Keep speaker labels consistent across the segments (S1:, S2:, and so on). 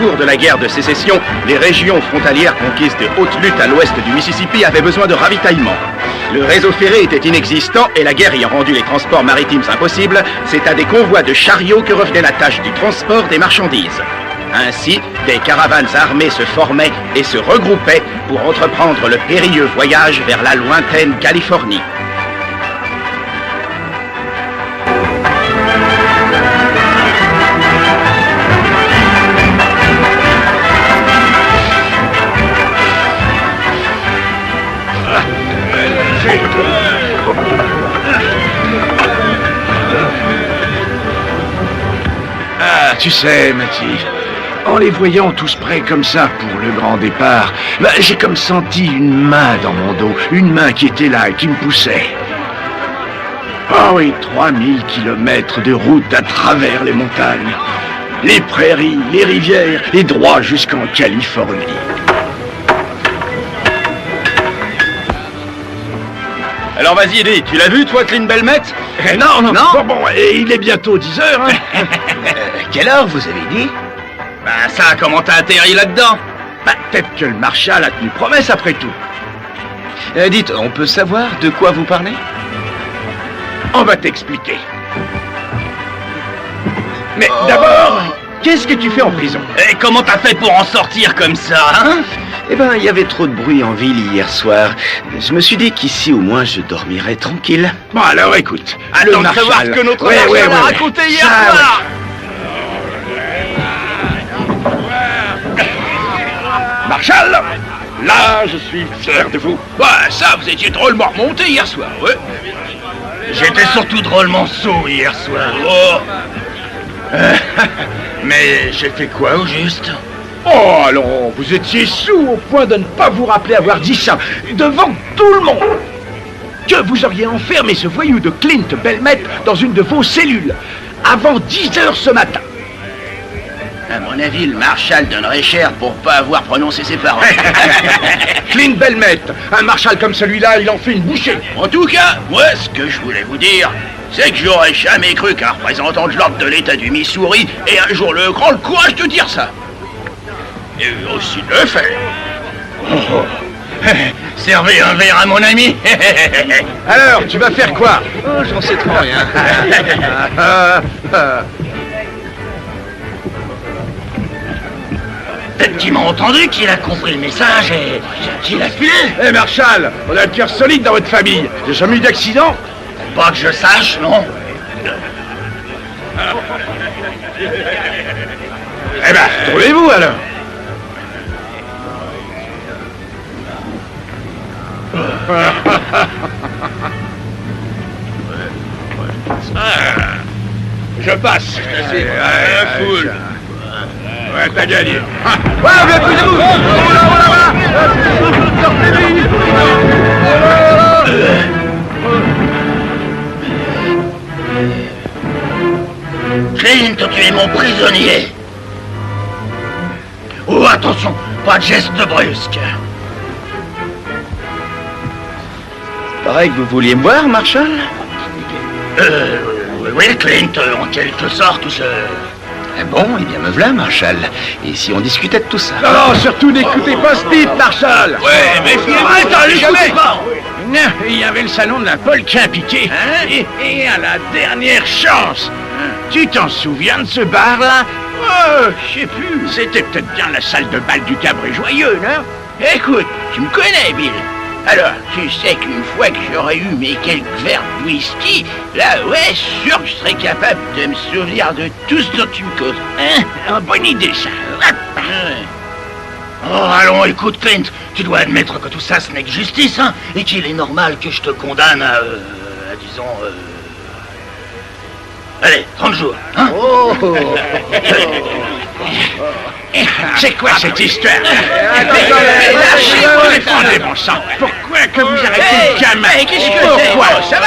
S1: cours de la guerre de sécession, les régions frontalières conquises de haute lutte à l'ouest du Mississippi avaient besoin de ravitaillement. Le réseau ferré était inexistant et la guerre ayant rendu les transports maritimes impossibles, c'est à des convois de chariots que revenait la tâche du transport des marchandises. Ainsi, des caravanes armées se formaient et se regroupaient pour entreprendre le périlleux voyage vers la lointaine Californie.
S2: Ah, tu sais, Mathilde, en les voyant tous prêts comme ça pour le grand départ, j'ai comme senti une main dans mon dos, une main qui était là et qui me poussait. Oh oui, 3000 kilomètres de route à travers les montagnes, les prairies, les rivières, et droit jusqu'en Californie.
S1: Alors vas-y, Eddie, tu l'as vu, toi, Clint Belmet?
S2: Non. Bon, et il est bientôt 10 heures, hein.
S3: Quelle heure, vous avez dit?
S1: Ben ça, comment t'as atterri là-dedans?
S2: Peut-être que le Marshal a tenu promesse après tout.
S3: Dites, on peut savoir de quoi vous parlez?
S2: On va t'expliquer. Mais d'abord, qu'est-ce que tu fais en prison?
S1: Et comment t'as fait pour en sortir comme ça, hein?
S3: Eh ben, il y avait trop de bruit en ville hier soir. Je me suis dit qu'ici, au moins, je dormirais tranquille.
S2: Bon, alors écoute,
S1: attends de savoir ce que notre Marshal a raconté hier soir.
S2: Marshal, là, je suis fier de vous.
S1: Ouais, ça, vous étiez drôlement remonté hier soir, ouais. J'étais surtout drôlement sot hier soir. Oh. Mais j'ai fait quoi au juste?
S2: Oh, alors, vous étiez sous au point de ne pas vous rappeler avoir dit ça devant tout le monde. Que vous auriez enfermé ce voyou de Clint Belmet dans une de vos cellules avant 10 heures ce matin.
S1: À mon avis, le Marshal donnerait cher pour pas avoir prononcé ses paroles.
S2: Clint Belmet, un Marshal comme celui-là, il en fait une bouchée.
S1: En tout cas, moi, ce que je voulais vous dire, c'est que j'aurais jamais cru qu'un représentant de l'ordre de l'État du Missouri ait un jour le courage de dire ça. Et aussi de le faire. Oh. Servez un verre à mon ami.
S2: Alors, tu vas faire quoi?
S3: Oh, j'en sais trop rien.
S1: Peut-être qu'il m'a entendu, qu'il a compris le message et qu'il a filé.
S2: Eh Marshal, on a le cœur solide dans votre famille. J'ai jamais eu d'accident?
S1: Pas que je sache, non.
S2: Eh ben, trouvez-vous alors. Je passe.
S1: Cool.
S2: Ouais, t'as gagné.
S1: Ouais, mais poussez-vous. Clint, tu es mon prisonnier. Oh, attention, pas de geste brusque.
S3: Pareil que vous vouliez me voir, Marshal?
S1: Oui, Clint, en quelque sorte, je...
S3: Bon, eh bien me voilà, Marshal. Et si on discutait de tout ça?
S2: Non, surtout n'écoutez pas ce type, Marshal.
S1: Ouais, mais finalement,
S2: jamais pas. Il y avait le salon de la Polk impiqué. Et à la dernière chance. Tu t'en souviens de ce bar-là? Oh, je sais plus. C'était peut-être bien la salle de bal du Cabré Joyeux, non?
S1: Écoute, tu me connais, Bill. Alors, tu sais qu'une fois que j'aurais eu mes quelques verres de whisky, là, ouais, sûr que je serais capable de me souvenir de tout ce dont tu me causes. Hein? Bonne idée, ça. Oh, allons, écoute, Clint, tu dois admettre que tout ça, ce n'est que justice, hein, et qu'il est normal que je te condamne à disons, Allez, 30 jours, hein?
S2: Oh. C'est quoi cette histoire? Défendez mon sang. Pourquoi que vous arrêtez le gamin?
S1: Qu'est-ce que c'est?
S2: Pourquoi?
S1: Ça va?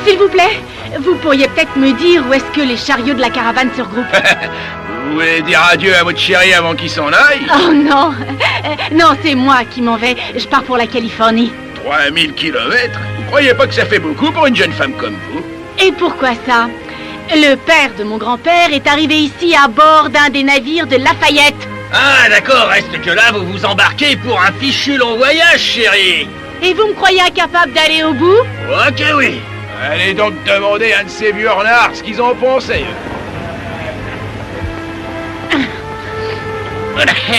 S4: S'il vous plaît, vous pourriez peut-être me dire où est-ce que les chariots de la caravane se regroupent?
S1: Vous voulez dire adieu à votre chéri avant qu'il s'en aille?
S4: Oh non, non, c'est moi qui m'en vais. Je pars pour la Californie.
S1: 3000 kilomètres? Vous croyez pas que ça fait beaucoup pour une jeune femme comme vous?
S4: Et pourquoi ça? Le père de mon grand-père est arrivé ici à bord d'un des navires de Lafayette.
S5: Ah d'accord, reste que là vous vous embarquez pour un fichu long voyage, chérie.
S4: Et vous me croyez incapable d'aller au bout?
S5: Ok oui.
S1: Allez donc demander à un de ces vieux renards ce qu'ils en pensaient.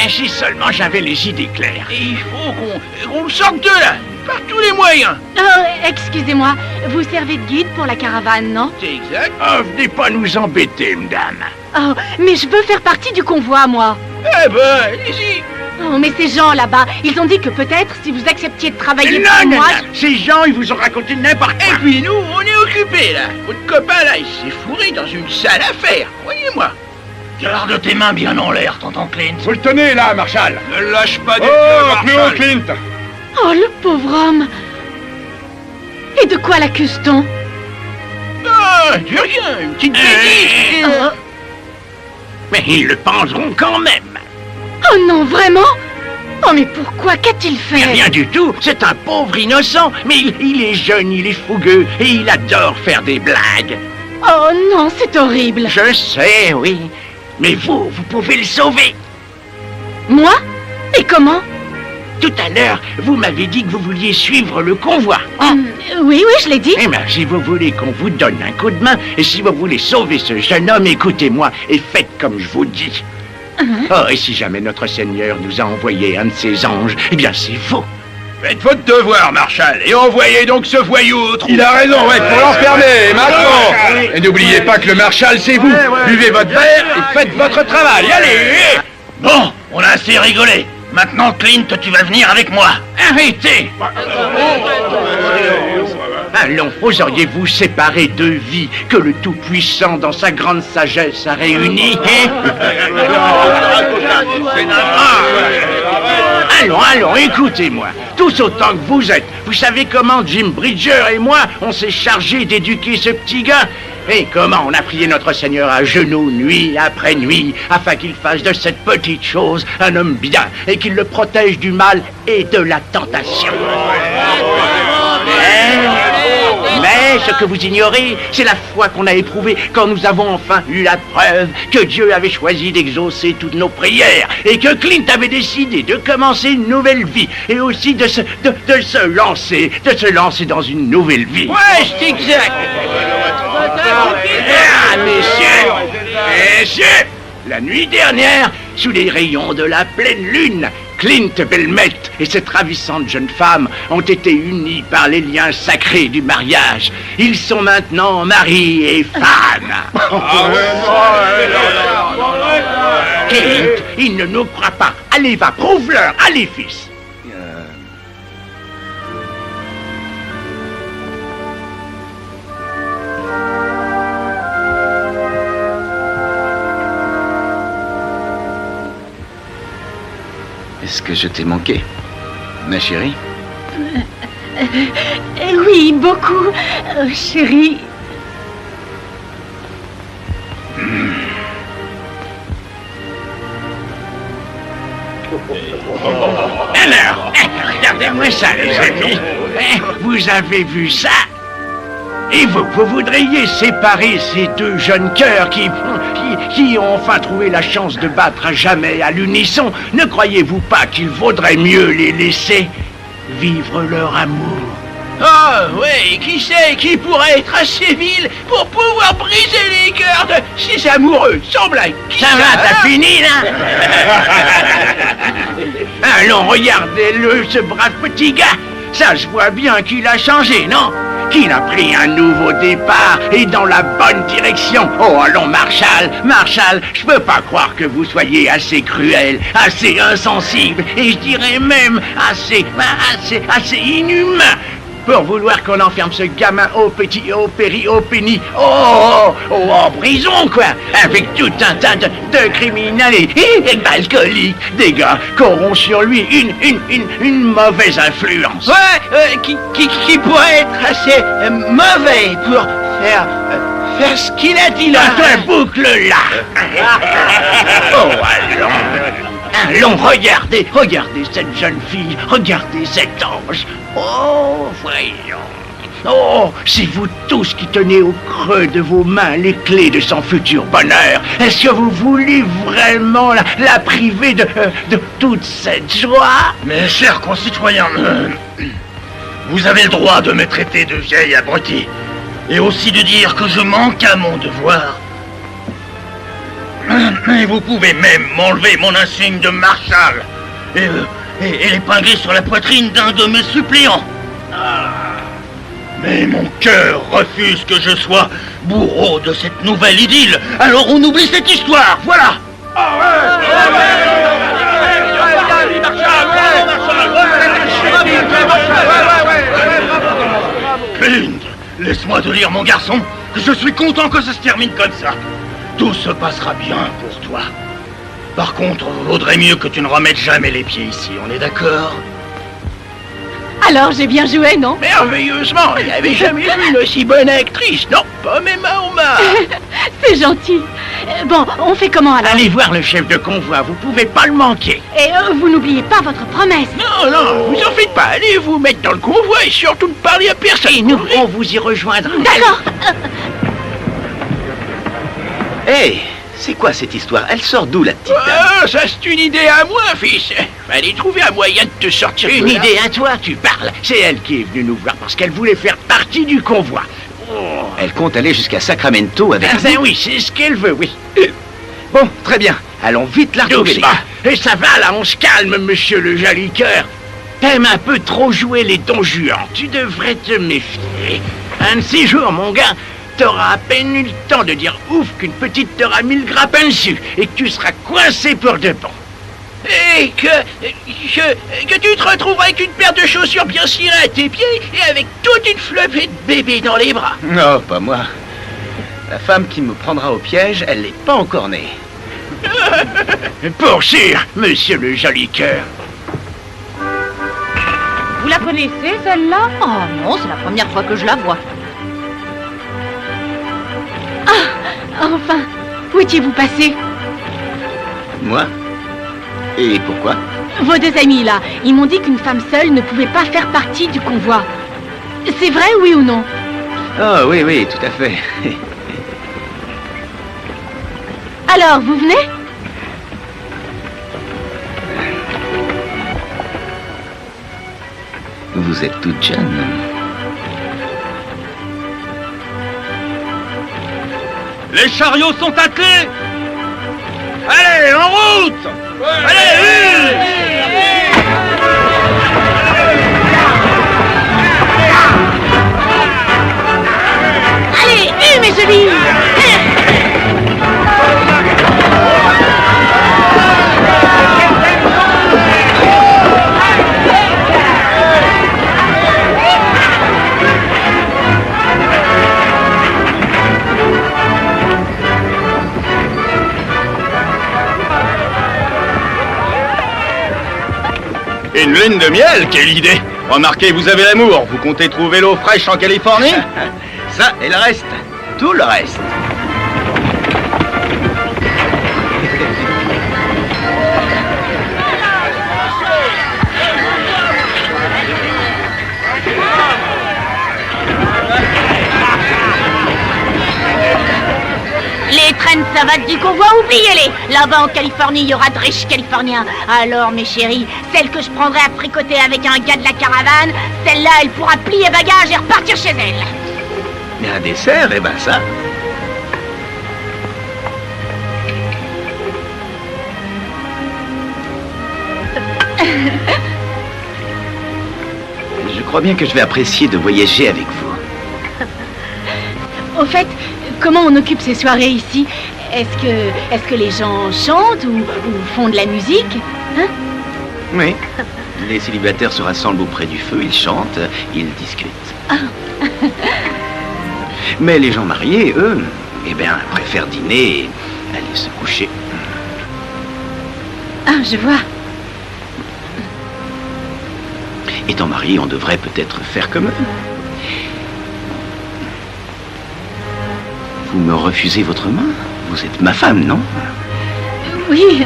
S2: Si seulement j'avais les idées claires.
S1: Il faut qu'on le sorte de là, par tous les moyens.
S4: Oh, excusez-moi, vous servez de guide pour la caravane, non?
S1: C'est exact.
S2: Oh, venez pas nous embêter, madame.
S4: Oh, mais je veux faire partie du convoi, moi.
S1: Eh ben, allez-y.
S4: Oh, mais ces gens là-bas, ils ont dit que peut-être si vous acceptiez de travailler
S2: Non,
S4: pour
S2: non,
S4: moi...
S2: non. Ces gens, ils vous ont raconté n'importe
S1: Et
S2: quoi.
S1: puis nous, on est occupés là. Votre copain là, il s'est fourré dans une sale affaire, croyez-moi.
S5: Garde tes mains bien en l'air, tonton Clint.
S2: Vous le tenez, là, Marshall.
S1: Ne lâche pas des
S2: Marshall. Clint.
S4: Oh, le pauvre homme. Et de quoi l'accuse-t-on?
S1: Ah, du rien, une petite bêtise.
S4: Oh,
S2: Mais ils le penseront quand même.
S4: oh non, vraiment? Oh, mais pourquoi? Qu'a-t-il fait?
S2: Rien du tout, c'est un pauvre innocent, mais il est jeune, il est fougueux, et il adore faire des blagues.
S4: Oh non, c'est horrible.
S2: Je sais, oui, mais vous pouvez le sauver.
S4: Moi? Et comment?
S2: Tout à l'heure, vous m'avez dit que vous vouliez suivre le convoi.
S4: Oui, oui, je l'ai dit.
S2: Eh bien, si vous voulez qu'on vous donne un coup de main, et si vous voulez sauver ce jeune homme, écoutez-moi, et faites comme je vous dis. Oh, et si jamais notre Seigneur nous a envoyé un de ses anges, eh bien c'est vous.
S1: Faites votre devoir, Marshall, et envoyez donc ce voyou au trou.
S6: Il a raison, ouais, pour l'enfermer, maintenant. Et n'oubliez pas que le Marshall, c'est vous. Buvez votre verre et faites votre travail, allez.
S5: Bon, on a assez rigolé. Maintenant, Clint, tu vas venir avec moi.
S2: Arrêtez! Allons, oseriez-vous séparer deux vies que le Tout-Puissant, dans sa grande sagesse, a réunies, hein? Allons, écoutez-moi. Tous autant que vous êtes. Vous savez comment Jim Bridger et moi, on s'est chargé d'éduquer ce petit gars? Et comment on a prié notre Seigneur à genoux, nuit après nuit, afin qu'il fasse de cette petite chose un homme bien, et qu'il le protège du mal et de la tentation. Mais ce que vous ignorez, c'est la foi qu'on a éprouvée quand nous avons enfin eu la preuve que Dieu avait choisi d'exaucer toutes nos prières et que Clint avait décidé de commencer une nouvelle vie et aussi de se lancer dans une nouvelle vie.
S1: Ouais, c'est exact.
S2: Ah, messieurs, la nuit dernière, sous les rayons de la pleine lune, Clint Belmette et cette ravissante jeune femme ont été unis par les liens sacrés du mariage. Ils sont maintenant mari et femme. Clint, il ne nous croit pas. Allez, va, prouve-leur. Allez, fils.
S3: Est-ce que je t'ai manqué, ma chérie?
S4: Oui, beaucoup, chérie.
S2: Alors, regardez-moi ça, les amis. Vous avez vu ça? Et vous voudriez séparer ces deux jeunes cœurs qui ont enfin trouvé la chance de battre à jamais à l'unisson? Ne croyez-vous pas qu'il vaudrait mieux les laisser vivre leur amour?
S1: Ah, ouais, qui sait qui pourrait être assez vil pour pouvoir briser les cœurs de ces amoureux, sans blague. Qui
S2: Ça va, t'as fini, là? Allons, regardez-le, ce brave petit gars. Ça se voit bien qu'il a changé, non? Qu'il a pris un nouveau départ et dans la bonne direction. Oh, allons, Marshall, je peux pas croire que vous soyez assez cruel, assez insensible, et je dirais même assez inhumain pour vouloir qu'on enferme ce gamin au péni, en prison, quoi, avec tout un tas de criminels et d'alcooliques, des gars qui auront sur lui une mauvaise influence.
S1: Ouais, qui pourrait être assez mauvais pour faire
S2: Ce qu'il a dit là. Te boucle là. Oh, allons, regardez cette jeune fille, regardez cet ange. Oh, voyons. Oh, c'est vous tous qui tenez au creux de vos mains les clés de son futur bonheur. Est-ce que vous voulez vraiment la priver de toute cette joie?
S5: Mes chers concitoyens, vous avez le droit de me traiter de vieille abrutie, et aussi de dire que je manque à mon devoir. Et vous pouvez même m'enlever mon insigne de marshal et l'épingler sur la poitrine d'un de mes suppléants. Mais mon cœur refuse que je sois bourreau de cette nouvelle idylle. Alors on oublie cette histoire, voilà. Clint, laisse-moi te dire, mon garçon, que je suis content que ça se termine comme ça. Tout se passera bien pour toi. Par contre, vaudrait mieux que tu ne remettes jamais les pieds ici, on est d'accord?
S4: Alors j'ai bien joué, non?
S2: Merveilleusement, il n'avait jamais vu une aussi bonne actrice. Non, pas même à Omar.
S4: C'est gentil. Bon, on fait comment alors?
S2: Allez voir le chef de convoi, vous pouvez pas le manquer.
S4: Et vous n'oubliez pas votre promesse.
S2: Non, vous en faites pas, allez vous mettre dans le convoi et surtout ne parlez à personne. Et nous, on vous y rejoindra.
S4: D'accord.
S3: Hé, c'est quoi cette histoire? Elle sort d'où, la petite dame?
S2: Ça c'est une idée à moi, fils. Fallait trouver un moyen de te sortir. Une idée à toi, tu parles. C'est elle qui est venue nous voir parce qu'elle voulait faire partie du convoi.
S3: Elle compte aller jusqu'à Sacramento avec
S2: Ben oui, c'est ce qu'elle veut, oui.
S3: Bon, très bien. Allons vite la retrouver.
S2: Doucement. Et ça va, là, on se calme, monsieur le joli cœur. T'aimes un peu trop jouer les dons juans. Tu devrais te méfier. Un de ces jours, mon gars, t'auras à peine eu le temps de dire ouf qu'une petite t'aura mis le grappin dessus et que tu seras coincé pour de bon. Et que tu te retrouveras avec une paire de chaussures bien cirées à tes pieds et avec toute une flopée de bébés dans les bras.
S3: Non, pas moi. La femme qui me prendra au piège, elle n'est pas encore née.
S2: Pour sûr, monsieur le joli cœur.
S4: Vous la connaissez, celle-là? Oh non, c'est la première fois que je la vois. Ah, enfin, où étiez-vous passé?
S3: Moi? Et pourquoi?
S4: Vos deux amis, là, ils m'ont dit qu'une femme seule ne pouvait pas faire partie du convoi. C'est vrai, oui ou non?
S3: Oh, oui, tout à fait.
S4: Alors, vous venez?
S3: Vous êtes toute jeune.
S5: Les chariots sont attelés. Allez, en route. Allez,
S4: Allez, mes jolis!
S1: Une lune de miel, quelle idée! Remarquez, vous avez l'amour. Vous comptez trouver l'eau fraîche en Californie?
S3: Ça et le reste. Tout le reste.
S4: Les traînes savates du convoi, oubliez-les! Là-bas en Californie, il y aura de riches Californiens. Alors, mes chéris, celle que je prendrai à fricoter avec un gars de la caravane, celle-là, elle pourra plier bagages et repartir chez elle.
S3: Mais un dessert, eh ben ça. Je crois bien que je vais apprécier de voyager avec vous.
S4: Au fait, comment on occupe ces soirées ici? Est-ce que les gens chantent ou font de la musique? Hein?
S3: Oui. Les célibataires se rassemblent auprès du feu, ils chantent, ils discutent. Mais les gens mariés, eux, eh bien, préfèrent dîner et aller se coucher.
S4: Ah, je vois.
S3: Étant marié, on devrait peut-être faire comme eux. Vous me refusez votre main? Vous êtes ma femme, non?
S4: Oui,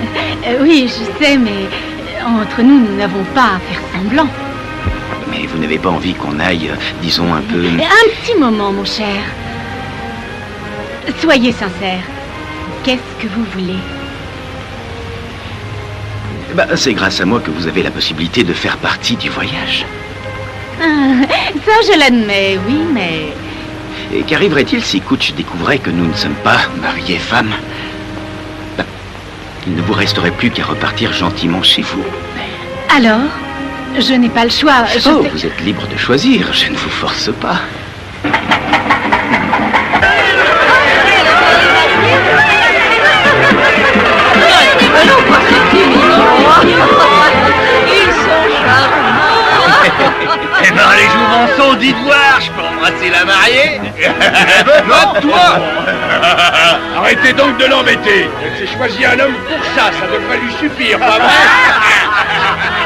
S4: oui, je sais, mais entre nous, nous n'avons pas à faire semblant.
S3: Mais vous n'avez pas envie qu'on aille, disons, un peu...
S4: Un petit moment, mon cher. Soyez sincère. Qu'est-ce que vous voulez?
S3: C'est grâce à moi que vous avez la possibilité de faire partie du voyage.
S4: Ah, ça, je l'admets, oui, mais...
S3: Et qu'arriverait-il si Kutch découvrait que nous ne sommes pas mariés femmes? Il ne vous resterait plus qu'à repartir gentiment chez vous.
S4: Alors, je n'ai pas le choix.
S3: Vous êtes libre de choisir, je ne vous force pas.
S5: Eh ben, les jouvenceaux, dites voir, je peux embrasser la mariée?
S6: Non, toi! Arrêtez donc de l'embêter. Elle s'est choisi un homme pour ça devrait lui suffire, pas vrai?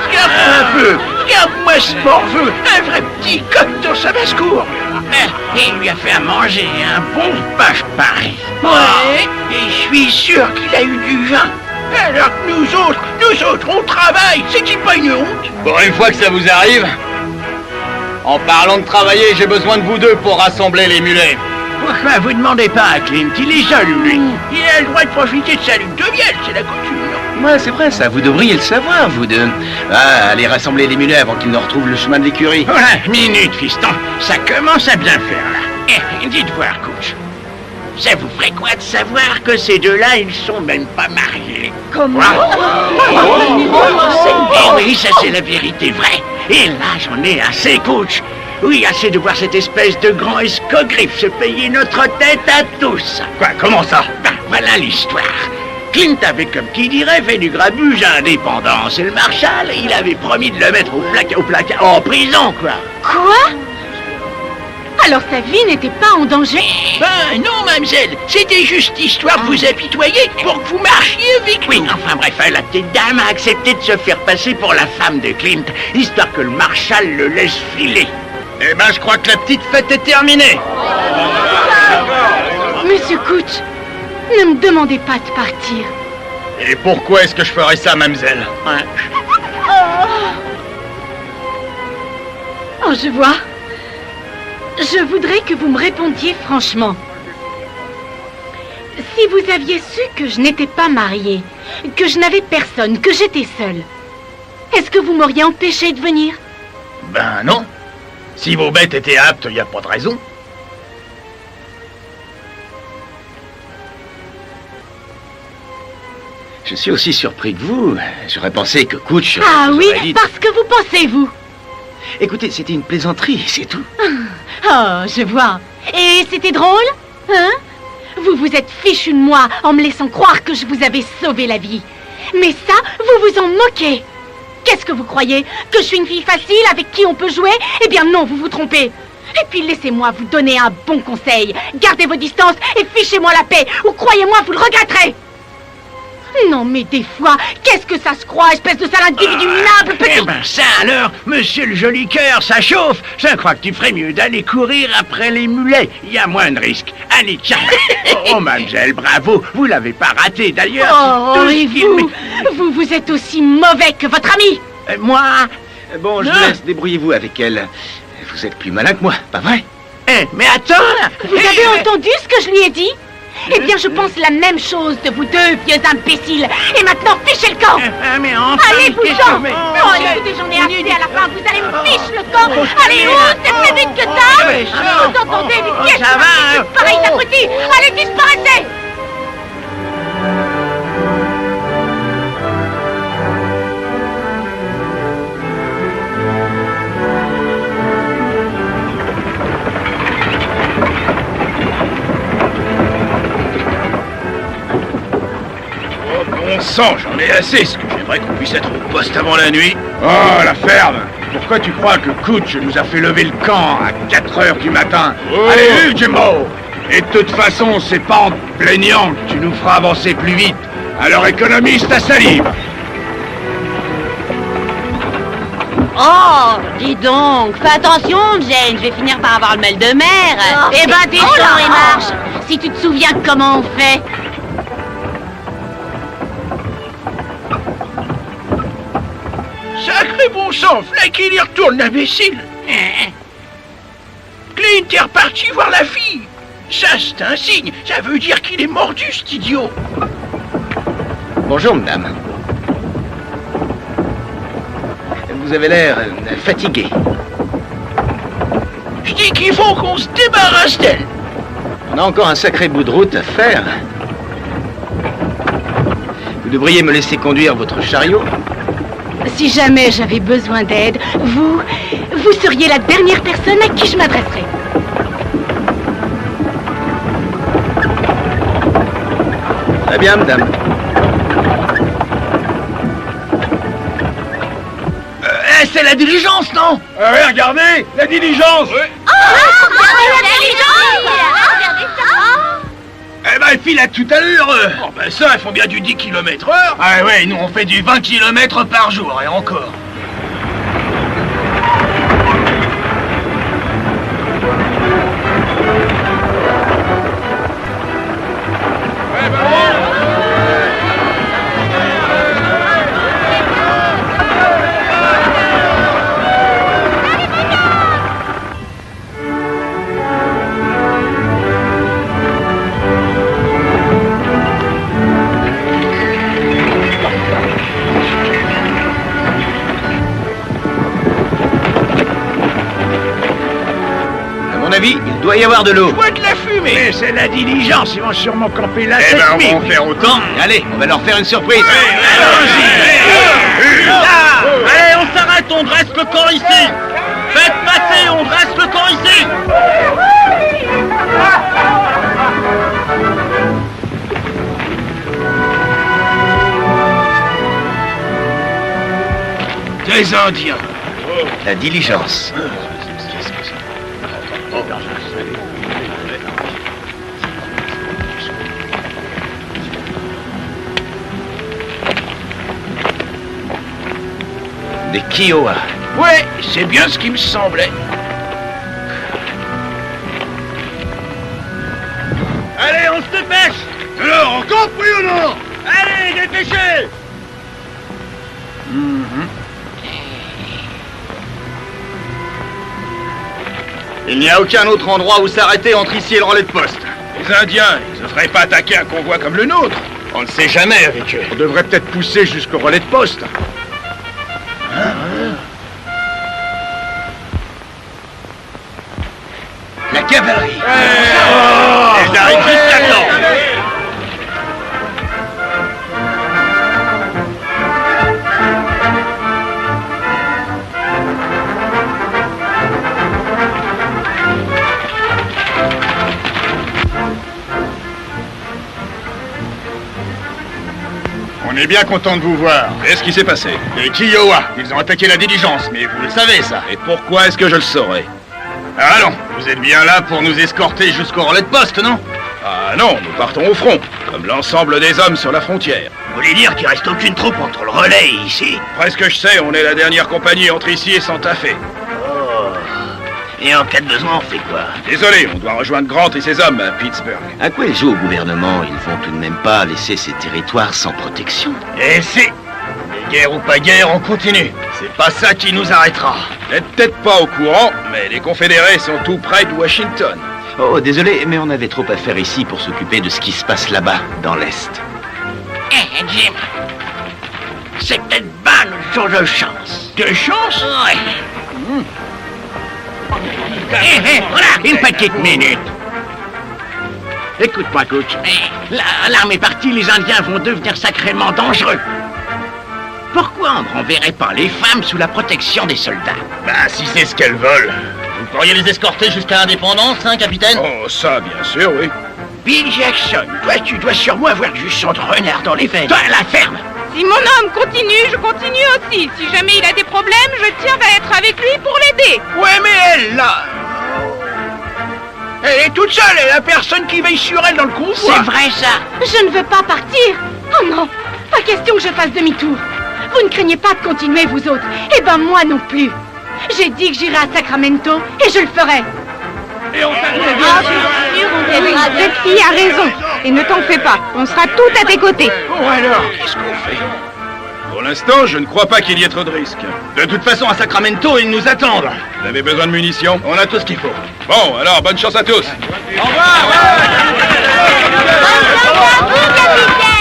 S2: Regarde un peu, regarde-moi ce morveux, un vrai petit coq dans sa basse-cour. Il lui a fait à manger un bon pâche pareil. Et je suis sûr qu'il a eu du vin. Alors que nous autres, on travaille, c'est pas une honte.
S5: Pour une fois que ça vous arrive, en parlant de travailler, j'ai besoin de vous deux pour rassembler les mulets.
S2: Pourquoi vous demandez pas à Clint? Il est seul, lui. Il a le droit de profiter de sa lune de miel, c'est la coutume.
S3: Ouais, c'est vrai ça, vous devriez le savoir, vous deux. Allez rassembler les mulets avant qu'ils ne retrouvent le chemin de l'écurie.
S2: Voilà, minute, fiston, ça commence à bien faire, là. Dites voir, Kutch. Ça vous ferait quoi de savoir que ces deux-là, ils sont même pas mariés?
S4: Comment?
S2: Oh oui, ça c'est la vérité vraie. Et là, j'en ai assez, Kutch. Oui, assez de voir cette espèce de grand escogriffe se payer notre tête à tous.
S5: Quoi, comment ça?
S2: Voilà l'histoire. Clint avait, comme qui dirait, fait du grabuge à l'indépendance. Et le Marshal, il avait promis de le mettre au placard, en prison, quoi.
S4: Quoi? Alors sa vie n'était pas en danger?
S2: Ben non, mademoiselle, c'était juste histoire de vous apitoyer pour que vous marchiez avec nous. Oui, enfin bref, la petite dame a accepté de se faire passer pour la femme de Clint, histoire que le Marshal le laisse filer.
S5: Eh ben, je crois que la petite fête est terminée.
S4: Monsieur Kutch, ne me demandez pas de partir.
S5: Et pourquoi est-ce que je ferais ça, mademoiselle?
S4: Oh, je vois. Je voudrais que vous me répondiez franchement. Si vous aviez su que je n'étais pas mariée, que je n'avais personne, que j'étais seule, est-ce que vous m'auriez empêché de venir?
S5: Ben non. Si vos bêtes étaient aptes, y a pas de raison.
S3: Je suis aussi surpris que vous. J'aurais pensé que Kutch...
S4: Ah oui, parce que vous pensez, vous.
S3: Écoutez, c'était une plaisanterie, c'est tout.
S4: Oh, je vois. Et c'était drôle, hein? Vous vous êtes fichu de moi en me laissant croire que je vous avais sauvé la vie. Mais ça, vous vous en moquez. Qu'est-ce que vous croyez? Que je suis une fille facile avec qui on peut jouer? Eh bien non, vous vous trompez. Et puis laissez-moi vous donner un bon conseil. Gardez vos distances et fichez-moi la paix, ou croyez-moi, vous le regretterez. Non, mais des fois, qu'est-ce que ça se croit, espèce de sale individu minable, petit...
S2: Eh ben ça alors, monsieur le joli cœur, ça chauffe. Je crois que tu ferais mieux d'aller courir après les mulets. Il y a moins de risques. Allez, tiens. Oh, mademoiselle, bravo. Vous l'avez pas raté, d'ailleurs.
S4: Oh, et vous êtes aussi mauvais que votre ami.
S2: Moi?
S3: Bon, je vous laisse, débrouillez-vous avec elle. Vous êtes plus malin que moi, pas vrai?
S2: Mais attends là.
S4: Vous avez entendu ce que je lui ai dit? Eh bien, je pense la même chose de vous deux, vieux imbéciles. Et maintenant, fichez le camp.
S2: Mais enfin,
S4: Allez-vous-en. Oh, écoutez, j'en ai assez à la fin. Vous allez me fiche le camp. Allez, c'est plus vite que ça. Vous entendez, vite, qu'est-ce que c'est pareil, abruti. Allez, disparaissez.
S6: Bon sang, j'en ai assez. Ce que j'aimerais qu'on puisse être au poste avant la nuit. Oh, la ferme. Pourquoi tu crois que Kutch nous a fait lever le camp à 4 heures du matin? Allez, Jimbo. Et de toute façon, c'est pas en te plaignant que tu nous feras avancer plus vite. Alors économise ta salive.
S4: Oh, dis donc, fais attention, Jane, je vais finir par avoir le mal de mer. Eh ben, descends et marche. si tu te souviens comment on fait.
S6: Sacré bon sang, Fleck, il y retourne, l'imbécile. Clint est reparti voir la fille. Ça, c'est un signe. Ça veut dire qu'il est mordu, cet idiot.
S3: Bonjour, madame. Vous avez l'air fatigué.
S6: Je dis qu'il faut qu'on se débarrasse d'elle.
S3: On a encore un sacré bout de route à faire. Vous devriez me laisser conduire votre chariot.
S4: Si jamais j'avais besoin d'aide, vous seriez la dernière personne à qui je m'adresserais.
S3: Très bien, madame.
S6: C'est la diligence, non?
S2: Ouais, regardez, la diligence.
S6: Eh ben, file à tout à l'heure. Oh, ben ça, ils font bien du 10 km/h. Ah ouais, nous on fait du 20 km par jour, et encore.
S3: À mon avis, il doit y avoir de l'eau.
S6: Je vois de la fumée.
S2: Mais c'est la diligence, ils vont sûrement camper là.
S6: Eh ben, on va en
S2: minutes.
S6: faire autant.
S3: Allez, on va leur faire une surprise.
S5: Allez, on s'arrête, on dresse le camp ici. Faites passer, on dresse le camp ici.
S6: Des Indiens.
S3: La diligence. Des Kiowa.
S6: Ouais, c'est bien ce qui me semblait.
S5: Allez, on se dépêche.
S6: Alors, encore pris ou non?
S5: Allez, dépêchez.
S1: Il n'y a aucun autre endroit où s'arrêter entre ici et le relais de poste.
S6: Les Indiens, ils ne feraient pas attaquer un convoi comme le nôtre.
S1: On ne sait jamais avec eux.
S2: On devrait peut-être pousser jusqu'au relais de poste.
S3: La cavalerie.
S1: Ils arrivent juste à temps. On est bien content de vous voir.
S6: Qu'est-ce qui s'est passé?
S1: Les Kiowa, ils ont attaqué la diligence, mais vous le savez ça.
S6: Et pourquoi est-ce que je le saurais?
S1: Allons, vous êtes bien là pour nous escorter jusqu'au relais de poste, non?
S6: Ah non, nous partons au front, comme l'ensemble des hommes sur la frontière.
S5: Vous voulez dire qu'il reste aucune troupe entre le relais et ici?
S6: Presque je sais, on est la dernière compagnie entre ici et Santa Fe.
S5: Et en cas de besoin, on fait quoi?
S6: Désolé, on doit rejoindre Grant et ses hommes à Pittsburgh.
S3: À quoi ils jouent au gouvernement? Ils vont tout de même pas laisser ces territoires sans protection.
S5: Et si? Mais guerre ou pas guerre, on continue. C'est pas ça qui nous arrêtera.
S6: Vous n'êtes peut-être pas au courant, mais les Confédérés sont tout près de Washington.
S3: Oh, désolé, mais on avait trop à faire ici pour s'occuper de ce qui se passe là-bas, dans l'Est.
S5: Eh, Jim, c'est peut-être pas notre jour de chance.
S6: De chance?
S5: Ouais. Voilà, une petite minute.
S7: Écoute-moi, coach. L'arme est partie, les Indiens vont devenir sacrément dangereux. Pourquoi on ne renverrait pas les femmes sous la protection des soldats?
S5: Bah, si c'est ce qu'elles veulent. Vous pourriez les escorter jusqu'à Indépendance, hein, capitaine?
S6: Oh, ça, bien sûr, oui.
S7: Bill Jackson, toi, tu dois sûrement avoir du sang de renard dans les veines. Toi, la ferme!
S8: Si mon homme continue, je continue aussi. Si jamais il a des problèmes, je tiens à être avec lui pour l'aider.
S6: Ouais, mais elle, là... Elle est toute seule, elle a personne qui veille sur elle dans le convoi.
S7: C'est vrai, ça!
S4: Je ne veux pas partir. Oh non, pas question que je fasse demi-tour. Vous ne craignez pas de continuer, vous autres. Eh ben moi non plus. J'ai dit que j'irai à Sacramento et je le ferai.
S6: Et on
S4: Ah, bien sûr, on t'aidera. Cette fille
S8: Chérie a raison. Et ne t'en fais pas, on sera tout à tes côtés.
S2: Bon alors, qu'est-ce qu'on fait?
S6: Pour l'instant, je ne crois pas qu'il y ait trop de risques.
S5: De toute façon, à Sacramento, ils nous attendent.
S6: Vous avez besoin de munitions?
S5: On a tout ce qu'il faut.
S6: Bon, alors, bonne chance à tous.
S4: Bonne chance à vous, capitaine.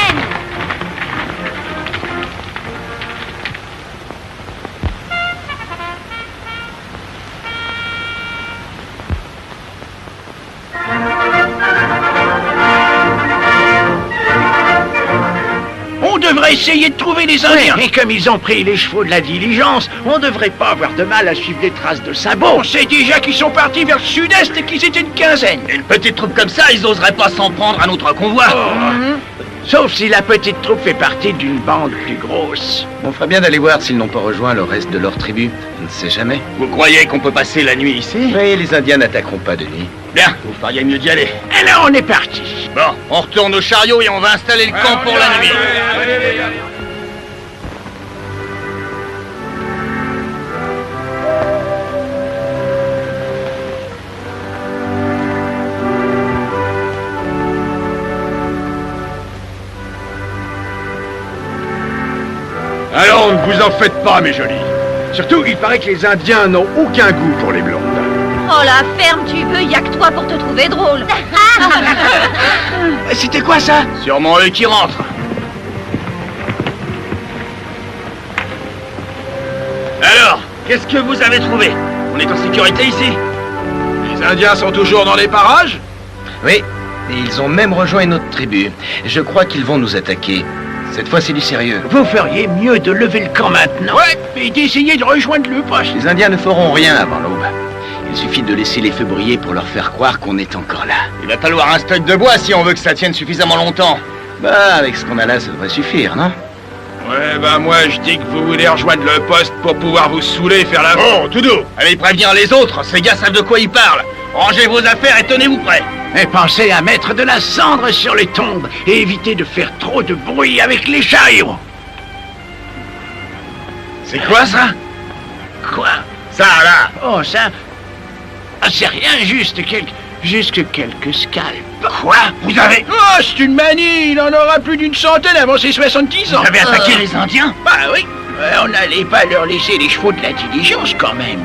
S7: On devrait essayer de trouver les Indiens. Et comme ils ont pris les chevaux de la diligence, on devrait pas avoir de mal à suivre les traces de sabots. On sait déjà qu'ils sont partis vers le sud-est et qu'ils étaient une quinzaine.
S5: Une petite troupe comme ça, ils oseraient pas s'en prendre à notre convoi.
S7: Sauf si la petite troupe fait partie d'une bande plus grosse.
S3: On ferait bien d'aller voir s'ils n'ont pas rejoint le reste de leur tribu. On ne sait jamais.
S5: Vous croyez qu'on peut passer la nuit ici?
S3: Mais les Indiens n'attaqueront pas de nuit.
S5: Bien, vous feriez mieux d'y aller.
S7: Et là, on est parti.
S5: Bon, on retourne au chariot et on va installer le camp pour la nuit.
S6: Alors, ne vous en faites pas, mes jolis. Surtout, il paraît que les Indiens n'ont aucun goût pour les blondes.
S4: Oh la ferme, tu veux, y a que toi pour te trouver drôle.
S7: C'était quoi ça?
S5: Sûrement eux qui rentrent. Alors, qu'est-ce que vous avez trouvé? On est en sécurité ici?
S6: Les Indiens sont toujours dans les parages?
S3: Oui, et ils ont même rejoint une autre tribu. Je crois qu'ils vont nous attaquer. Cette fois, c'est du sérieux.
S7: Vous feriez mieux de lever le camp maintenant. Ouais, et d'essayer de rejoindre le poste.
S3: Les Indiens ne feront rien avant l'aube. Il suffit de laisser les feux briller pour leur faire croire qu'on est encore là.
S5: Il va falloir un stock de bois si on veut que ça tienne suffisamment longtemps.
S3: Bah, avec ce qu'on a là, ça devrait suffire, non?
S6: Ouais, bah moi, je dis que vous voulez rejoindre le poste pour pouvoir vous saouler et faire la...
S5: Oh, tout doux. Allez prévenir les autres, ces gars savent de quoi ils parlent. Rangez vos affaires et tenez-vous prêts.
S7: Et pensez à mettre de la cendre sur les tombes et évitez de faire trop de bruit avec les chariots.
S5: C'est quoi ça?
S7: Quoi?
S5: Ça là?
S7: Oh, ça... Ah, c'est rien, juste quelques scalps.
S5: Quoi? Vous avez...
S2: Oh, c'est une manie. Il en aura plus d'une centaine avant ses 70 ans.
S5: Vous avez attaqué les Indiens?
S7: Bah oui, on n'allait pas leur laisser les chevaux de la diligence quand même.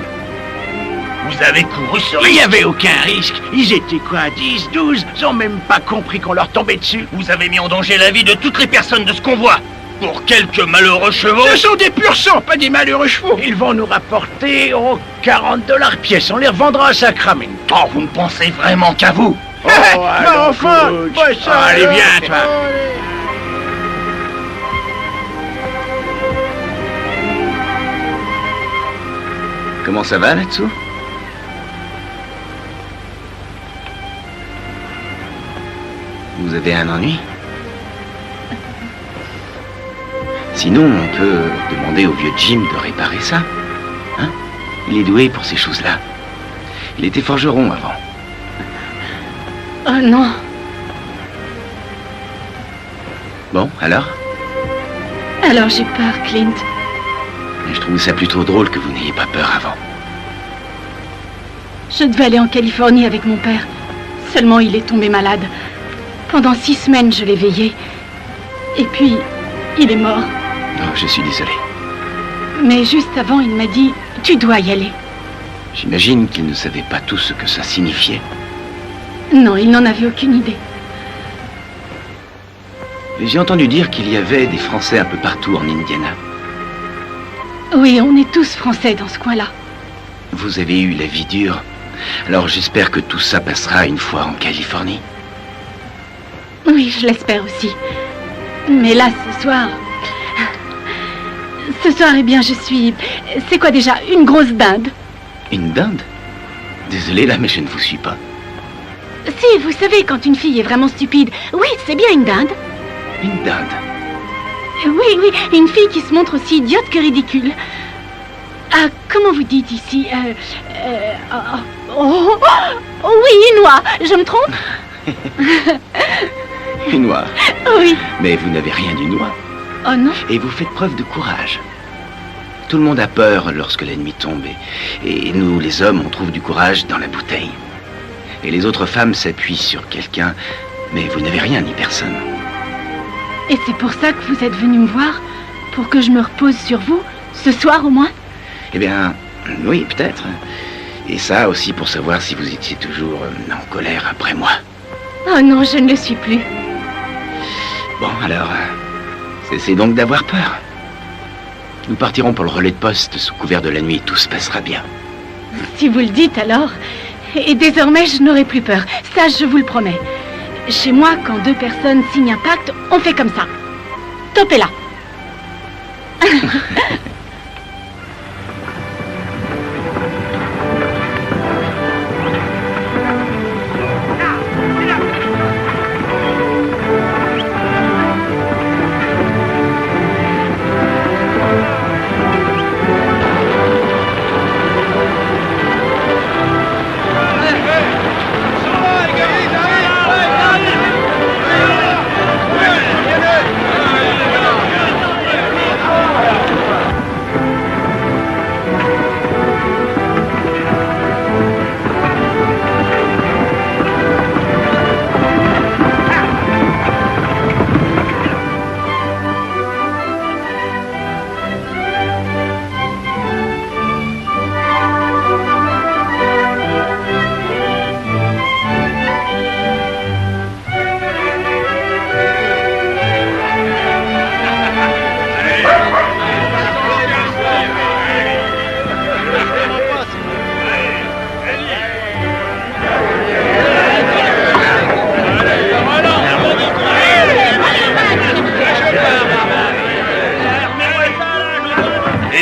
S5: Vous avez couru sur...
S7: Il n'y avait aucun risque. Ils étaient quoi, 10, 12? Ils ont même pas compris qu'on leur tombait dessus.
S5: Vous avez mis en danger la vie de toutes les personnes de ce convoi. Pour quelques malheureux chevaux.
S2: Ce sont des pur sang, pas des malheureux chevaux.
S7: Ils vont nous rapporter $40 pièce. On les revendra à Sacramento.
S5: Oh, vous ne pensez vraiment qu'à vous?
S2: Oh, mais enfin, pas ça.
S7: Allez, viens, toi.
S3: Comment ça va là-dessous? Vous avez un ennui? Sinon, on peut demander au vieux Jim de réparer ça. Hein? Il est doué pour ces choses-là. Il était forgeron avant.
S4: Oh non.
S3: Bon, alors?
S4: Alors j'ai peur, Clint.
S3: Mais je trouve ça plutôt drôle que vous n'ayez pas peur avant.
S4: Je devais aller en Californie avec mon père. Seulement, il est tombé malade. Pendant 6 semaines, je l'ai veillé. Et puis, il est mort.
S3: Oh, je suis désolé.
S4: Mais juste avant, il m'a dit « Tu dois y aller ».
S3: J'imagine qu'il ne savait pas tout ce que ça signifiait.
S4: Non, il n'en avait aucune idée.
S3: J'ai entendu dire qu'il y avait des Français un peu partout en Indiana.
S4: Oui, on est tous Français dans ce coin-là.
S3: Vous avez eu la vie dure. Alors j'espère que tout ça passera une fois en Californie.
S4: Oui, je l'espère aussi. Mais là, ce soir... Ce soir, eh bien, je suis... C'est quoi déjà? Une grosse dinde?
S3: Une dinde? Désolé là, mais je ne vous suis pas.
S4: Si, vous savez, quand une fille est vraiment stupide, oui, c'est bien une dinde.
S3: Une dinde?
S4: Oui, oui, une fille qui se montre aussi idiote que ridicule. Ah, comment vous dites ici oh, oui, une oie, je me trompe?
S3: Une oie?
S4: Oui.
S3: Mais vous n'avez rien d'une oie.
S4: Oh non?
S3: Et vous faites preuve de courage. Tout le monde a peur lorsque la nuit tombe. Et nous, les hommes, on trouve du courage dans la bouteille. Et les autres femmes s'appuient sur quelqu'un Mais vous n'avez rien ni personne.
S4: Et c'est pour ça que vous êtes venu me voir? Pour que je me repose sur vous? Ce soir au moins?
S3: Eh bien, oui, peut-être. Et ça aussi pour savoir si vous étiez toujours en colère après moi.
S4: Oh non, je ne le suis plus.
S3: Bon, alors, cessez donc d'avoir peur. Nous partirons pour le relais de poste sous couvert de la nuit. Tout se passera bien.
S4: Si vous le dites alors. Et désormais, je n'aurai plus peur. Ça, je vous le promets. Chez moi, quand deux personnes signent un pacte, on fait comme ça. Top est là.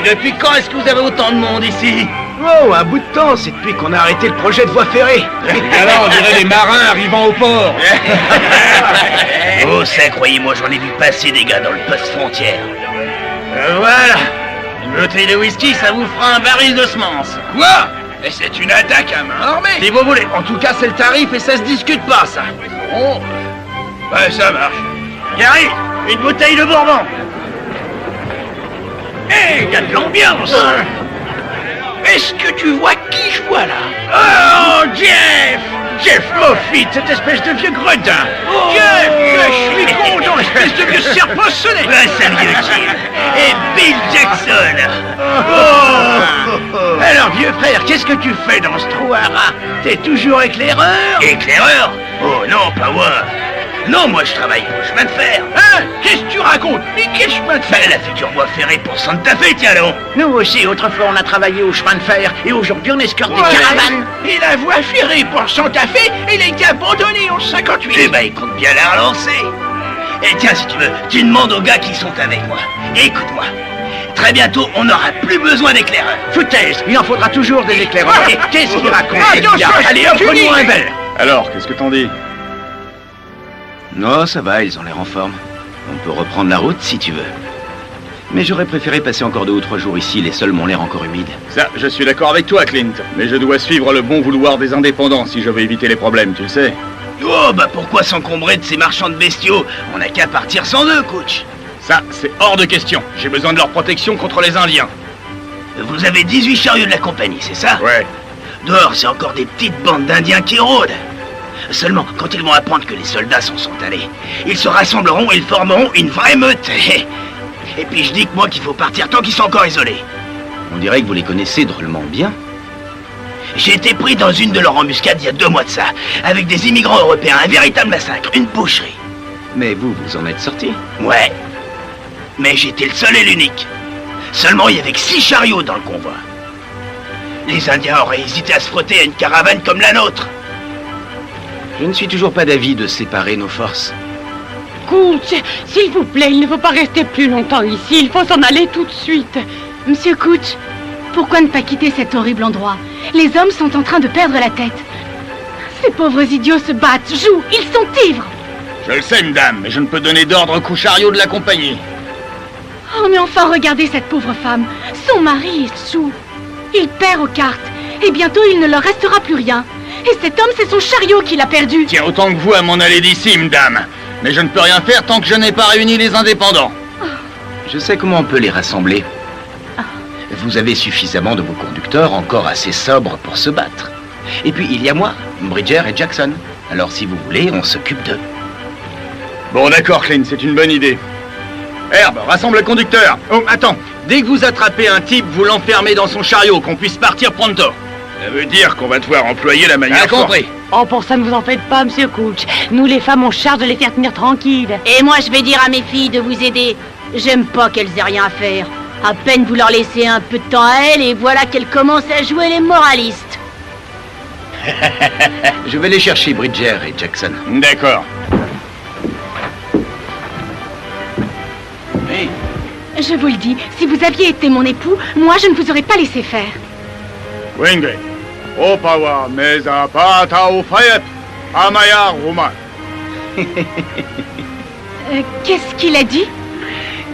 S7: Depuis quand est-ce que vous avez autant de monde ici?
S2: Oh, un bout de temps, c'est depuis qu'on a arrêté le projet de voie ferrée.
S6: Alors, on dirait des marins arrivant au port.
S5: Oh, ça, croyez-moi, j'en ai vu passer des gars dans le poste frontière. Voilà. Une bouteille de whisky, ça vous fera un baril de semences.
S6: Quoi? Et c'est une attaque à main armée.
S5: Si vous voulez. En tout cas, c'est le tarif et ça se discute pas, ça.
S6: Oh, bah ça marche.
S5: Gary, une bouteille de bourbon. Hé, y a de l'ambiance.
S7: Est-ce que tu vois qui je vois là?
S5: Oh, Jeff!
S7: Jeff Moffitt, cette espèce de vieux gredin. Jeff, je suis content, espèce de vieux serpent sonné.
S5: Ça vieux Jim. Et Bill Jackson.
S7: Alors, vieux frère, qu'est-ce que tu fais dans ce trou à rats? T'es toujours éclaireur?
S5: Éclaireur? Oh non, pas moi. Non, moi je travaille au chemin de fer.
S7: Hein? Qu'est-ce que tu racontes? Mais quel chemin de fer?
S5: La future voie ferrée pour Santa Fe, tiens donc.
S7: Nous aussi, autrefois, on a travaillé au chemin de fer, et aujourd'hui, on escorte des caravanes. Et la voie ferrée pour Santa Fe, elle a été abandonnée en 58.
S5: Eh ben, il compte bien la relancer. Et tiens, si tu veux, tu demandes aux gars qui sont avec moi. Et écoute-moi, très bientôt, on n'aura plus besoin d'éclaireurs.
S7: Foutaise, il en faudra toujours des éclaireurs. Qu'est-ce qu'il raconte?
S5: Attention,
S7: allez, offre-nous un verre.
S6: Alors, qu'est-ce que t'en dis?
S3: Non, ça va, ils ont l'air en forme. On peut reprendre la route si tu veux. Mais j'aurais préféré passer encore 2 ou 3 jours ici, les sols m'ont l'air encore humides.
S6: Ça, je suis d'accord avec toi, Clint. Mais je dois suivre le bon vouloir des indépendants si je veux éviter les problèmes, tu le sais.
S5: Oh, bah pourquoi s'encombrer de ces marchands de bestiaux? On n'a qu'à partir sans eux, coach.
S6: Ça, c'est hors de question. J'ai besoin de leur protection contre les Indiens.
S5: Vous avez 18 chariots de la compagnie, c'est ça?
S6: Ouais.
S5: Dehors, c'est encore des petites bandes d'Indiens qui rôdent. Seulement, quand ils vont apprendre que les soldats s'en sont allés, ils se rassembleront et ils formeront une vraie meute. Et puis je dis que moi qu'il faut partir tant qu'ils sont encore isolés.
S3: On dirait que vous les connaissez drôlement bien.
S5: J'ai été pris dans une de leurs embuscades il y a 2 mois de ça, avec des immigrants européens, un véritable massacre, une boucherie.
S3: Mais vous en êtes sorti.
S5: Ouais. Mais j'étais le seul et l'unique. Seulement, il y avait que 6 chariots dans le convoi. Les Indiens auraient hésité à se frotter à une caravane comme la nôtre.
S3: Je ne suis toujours pas d'avis de séparer nos forces.
S9: Cooch, s'il vous plaît, il ne faut pas rester plus longtemps ici. Il faut s'en aller tout de suite.
S4: Monsieur Cooch, pourquoi ne pas quitter cet horrible endroit? Les hommes sont en train de perdre la tête. Ces pauvres idiots se battent, jouent, ils sont ivres.
S6: Je le sais, madame, mais je ne peux donner d'ordre qu'aux chariots de la compagnie.
S4: Oh, mais enfin, regardez cette pauvre femme. Son mari est sous. Il perd aux cartes. Et bientôt, il ne leur restera plus rien. Et cet homme, c'est son chariot qui l'a perdu.
S6: Tiens autant que vous à m'en aller d'ici, madame. Mais je ne peux rien faire tant que je n'ai pas réuni les indépendants.
S3: Je sais comment on peut les rassembler. Vous avez suffisamment de vos conducteurs encore assez sobres pour se battre. Et puis, il y a moi, Bridger et Jackson. Alors, si vous voulez, on s'occupe d'eux.
S1: Bon, d'accord, Clint, c'est une bonne idée. Herbe, rassemble le conducteur. Oh, attends. Dès que vous attrapez un type, vous l'enfermez dans son chariot, qu'on puisse partir pronto.
S6: Ça veut dire qu'on va devoir employer la manière forte.
S1: Compris.
S9: Oh, pour ça, ne vous en faites pas, monsieur Couch. Nous, les femmes, on charge de les faire tenir tranquilles.
S4: Et moi, je vais dire à mes filles de vous aider. J'aime pas qu'elles aient rien à faire. À peine vous leur laissez un peu de temps à elles, et voilà qu'elles commencent à jouer les moralistes.
S3: Je vais les chercher, Bridger et Jackson.
S1: D'accord.
S3: Oui.
S8: Je vous le dis, si vous aviez été mon époux, moi, je ne vous aurais pas laissé faire.
S6: Wingate. Opawa mezapata ufayet. Amaya Roma.
S8: Qu'est-ce qu'il a dit?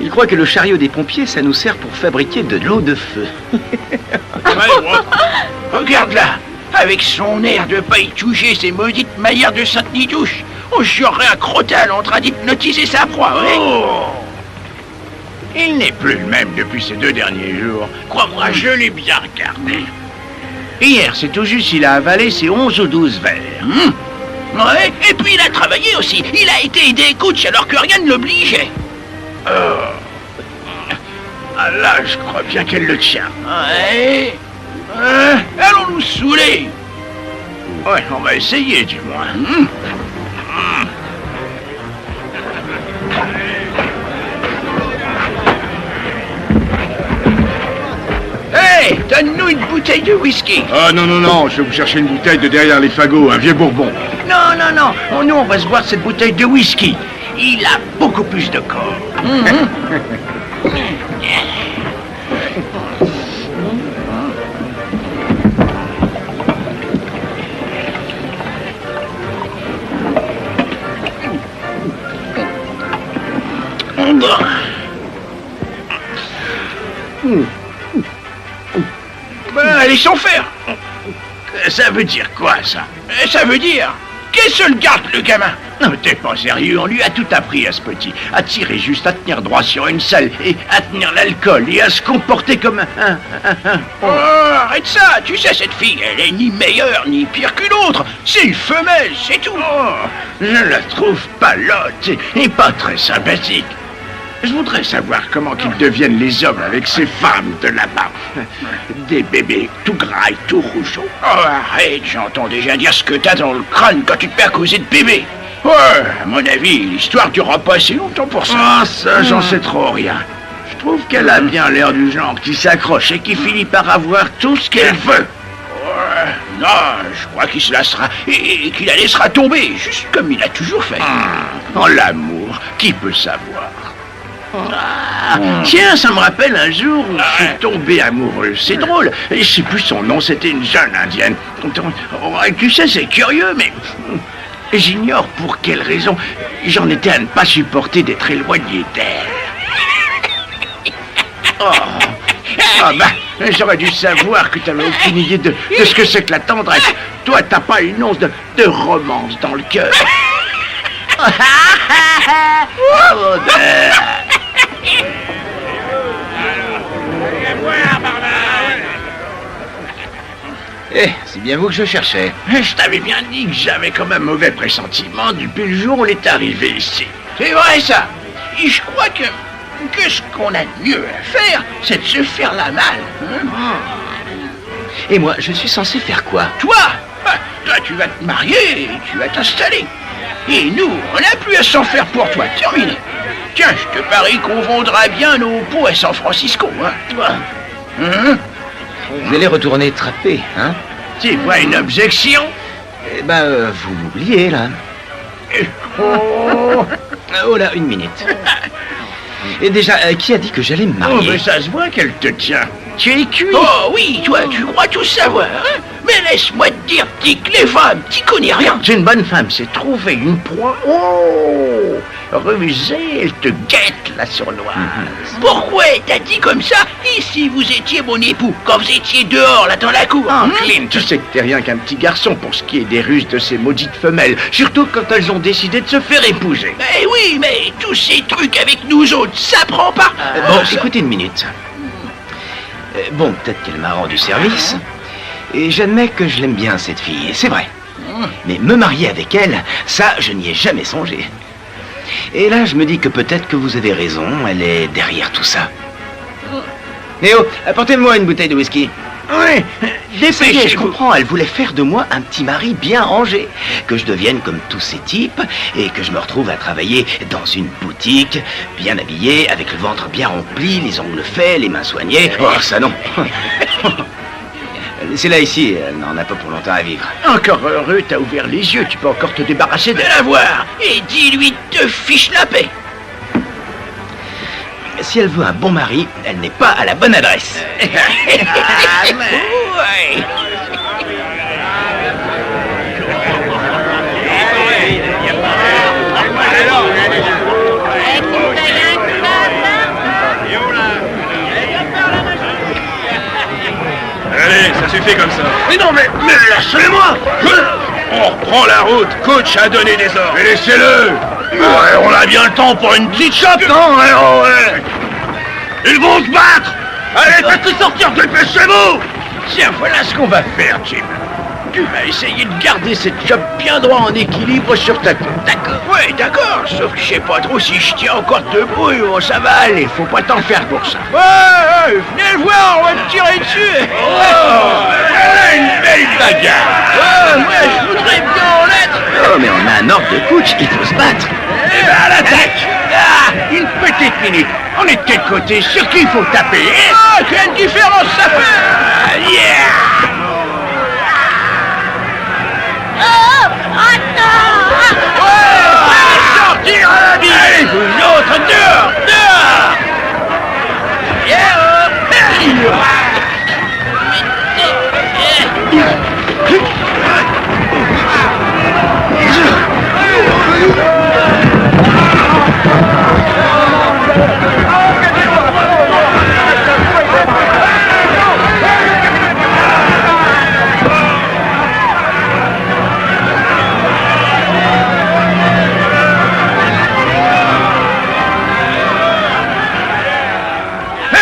S3: Il croit que le chariot des pompiers, ça nous sert pour fabriquer de l'eau de feu.
S7: Regarde-la, avec son air de pas y toucher ces maudites maillères de Sainte-Nitouche, on jurerait un crotal en train d'hypnotiser sa proie, oui.
S2: Il n'est plus le même depuis ces 2 derniers jours. Crois-moi, je l'ai bien regardé. Hier, c'est tout juste s'il a avalé ses 11 ou 12 verres.
S7: Ouais, et puis il a travaillé aussi. Il a été aidé coach alors que rien ne l'obligeait.
S2: Ah là, je crois bien qu'elle le tient.
S7: Ouais. Allons nous saouler.
S2: Ouais, on va essayer du moins.
S7: Hey, donne-nous une bouteille de whisky.
S6: Ah non, non, non, je vais vous chercher une bouteille de derrière les fagots, un vieux bourbon.
S7: Non, non, non. Nous, on va se boire cette bouteille de whisky. Il a beaucoup plus de corps. Ben, laissons faire.
S2: Ça veut dire quoi, ça?
S7: Ça veut dire... Qu'est-ce que le garde, le gamin?
S2: Non, t'es pas sérieux, on lui a tout appris à ce petit. À tirer juste, à tenir droit sur une selle, et à tenir l'alcool, et à se comporter comme un...
S7: Oh, arrête ça. Tu sais, cette fille, elle est ni meilleure, ni pire qu'une autre. C'est une femelle, c'est tout.
S2: Oh, je la trouve pas lotte, et pas très sympathique. Je voudrais savoir comment qu'ils deviennent les hommes avec ces femmes de là-bas. Des bébés tout gras et tout rougeaux.
S7: Oh, arrête, j'entends déjà dire ce que t'as dans le crâne quand tu te fais accuser de bébé. Ouais, à mon avis, l'histoire durera pas assez longtemps pour ça.
S2: Ah, ça, j'en sais trop rien. Je trouve qu'elle a bien l'air du genre qui s'accroche et qui finit par avoir tout ce qu'elle veut.
S7: Ouais, non, je crois qu'il se lassera et qu'il la laissera tomber, juste comme il a toujours fait.
S2: En l'amour, qui peut savoir? Tiens, ça me rappelle un jour où je suis tombé amoureux. C'est drôle. Je sais plus son nom, c'était une jeune indienne. Oh, tu sais, c'est curieux, mais j'ignore pour quelle raison. J'en étais à ne pas supporter d'être éloigné d'elle. Ah bah, j'aurais dû savoir que tu n'avais aucune idée de ce que c'est que la tendresse. Toi, t'as pas une once de romance dans le cœur.
S3: Eh, c'est bien vous que je cherchais.
S2: Je t'avais bien dit que j'avais comme un mauvais pressentiment depuis le jour où on est arrivé ici.
S7: C'est vrai ça. Et je crois que ce qu'on a de mieux à faire, c'est de se faire la malle.
S3: Et moi, je suis censé faire quoi?
S7: Toi, tu vas te marier et tu vas t'installer. Et nous, on n'a plus à s'en faire pour toi. Terminé. Tiens, je te parie qu'on vendra bien nos pots à San Francisco, hein.
S3: Vous allez retourner trapper, hein?
S2: Tu vois une objection?
S3: Eh ben, vous m'oubliez, là. Oh là, une minute. Et déjà, qui a dit que j'allais me marier?
S2: Oh, mais ça se voit qu'elle te tient. Tu es cuit.
S7: Oh oui, toi, tu crois tout savoir, hein? Mais laisse-moi te dire, petit que les femmes, t'y connais rien.
S2: C'est une bonne femme, c'est trouver une proie. Oh, rusée, elle te guette, la sournoise.
S7: Pourquoi t'as dit comme ça? Et si vous étiez mon époux, quand vous étiez dehors, là, dans la cour?
S2: Clint, tu sais que t'es rien qu'un petit garçon pour ce qui est des ruses de ces maudites femelles. Surtout quand elles ont décidé de se faire épouser.
S7: Mais oui, mais tous ces trucs avec nous autres, ça prend pas.
S3: Bon, écoutez une minute. Bon, peut-être qu'elle m'a rendu service. Et j'admets que je l'aime bien, cette fille, c'est vrai. Mais me marier avec elle, ça, je n'y ai jamais songé. Et là, je me dis que peut-être que vous avez raison, elle est derrière tout ça. Néo, apportez-moi une bouteille de whisky.
S7: Oui,
S3: Dépêchez, je comprends, elle voulait faire de moi un petit mari bien rangé. Que je devienne comme tous ces types et que je me retrouve à travailler dans une boutique, bien habillé, avec le ventre bien rempli, les ongles faits, les mains soignées. Oh, ça non. Laissez-la ici, elle n'en a pas pour longtemps à vivre.
S7: Encore heureux, t'as ouvert les yeux, tu peux encore te débarrasser de la voir. Et dis-lui de fiche la paix.
S3: Si elle veut un bon mari, elle n'est pas à la bonne adresse.
S7: Ouais.
S6: Allez, ça suffit comme ça.
S5: Mais non, mais lâchez-moi.
S6: On reprend la route. Coach a donné des ordres.
S5: Mais laissez-le. Ouais, on a bien le temps pour une petite chope, non? Ouais. Ils vont se battre. Allez, faites-les sortir, dépêchez-vous.
S7: Tiens, voilà ce qu'on va faire, Jim. Tu vas essayer de garder cette chope bien droit en équilibre sur ta tête. D'accord? Oui, d'accord. Sauf que je sais pas trop si je tiens encore debout. Oh, ça va aller, faut pas t'en faire pour ça. Ouais, venez le voir, on va te tirer dessus.
S5: Oh, voilà une belle bagarre.
S7: Moi, je voudrais bien en être.
S3: Oh, mais on a un ordre de coach, il faut se battre.
S7: Eh ben, à l'attaque. Une petite minute. On est de quel côté? Sur qui il faut taper? Ah, quelle différence ça fait! Yeah!
S4: Oh, attends!
S7: Sortir à la vie! Allez, vous autres, dehors! Dehors!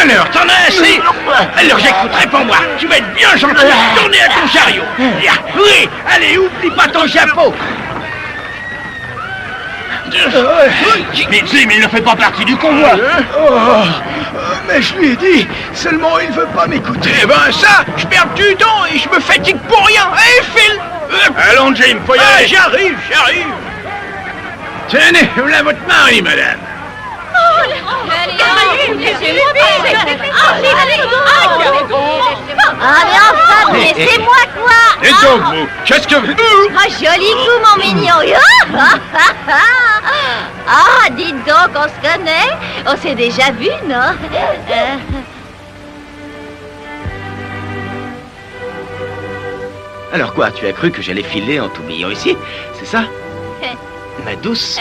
S7: Alors, t'en as assez? Alors, j'écouterai pas moi. Tu vas être bien gentil. Tournez à ton chariot. Oui, allez, oublie pas ton chapeau.
S5: Mais Jim, il ne fait pas partie du convoi.
S7: Mais je lui ai dit, seulement il veut pas m'écouter. Eh ben ça, je perds du temps et je me fatigue pour rien. Allez, file.
S6: Allons, Jim, faut y aller.
S7: J'arrive. Tenez, voilà votre mari, madame.
S4: Allez, enfin, laissez-moi quoi.
S6: Et donc, vous, qu'est-ce que vous...
S4: Ah, joli coup, mon mignon. Ah, dites donc, on se connaît. On s'est déjà vu, non?
S3: Alors quoi, tu as cru que j'allais filer en t'oubliant ici? C'est ça? Ma douce.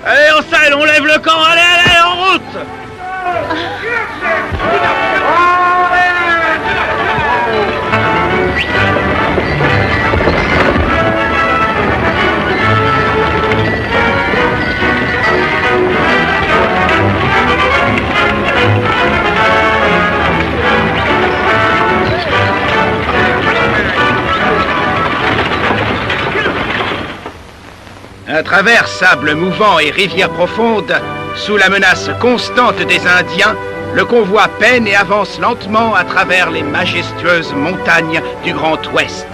S5: Allez, on s'aille, on lève le camp. Allez, en route.
S1: À travers sables mouvants et rivières profondes, sous la menace constante des Indiens, le convoi peine et avance lentement à travers les majestueuses montagnes du Grand Ouest.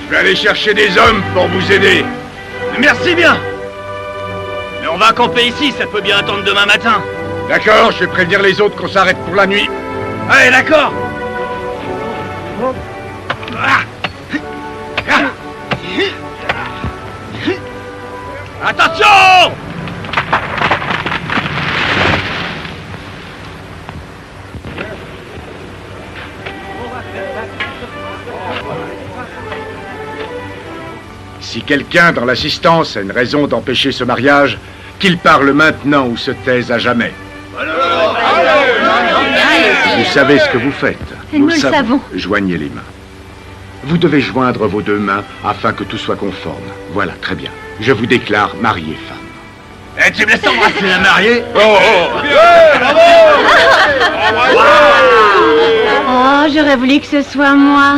S6: Je vais aller chercher des hommes pour vous aider.
S5: Merci bien. Mais on va va camper ici, ça peut bien attendre demain matin.
S6: D'accord, je vais prévenir les autres qu'on s'arrête pour la nuit.
S5: Allez, d'accord. Attention!
S6: Si quelqu'un dans l'assistance a une raison d'empêcher ce mariage, qu'il parle maintenant ou se taise à jamais. Vous savez ce que vous faites.
S4: Nous le savons.
S6: Joignez les mains. Vous devez joindre vos deux mains afin que tout soit conforme. Voilà, très bien. Je vous déclare marié, femme.
S5: Eh, tu me laisses embrasser la mariée?
S4: Oh, j'aurais voulu que ce soit moi.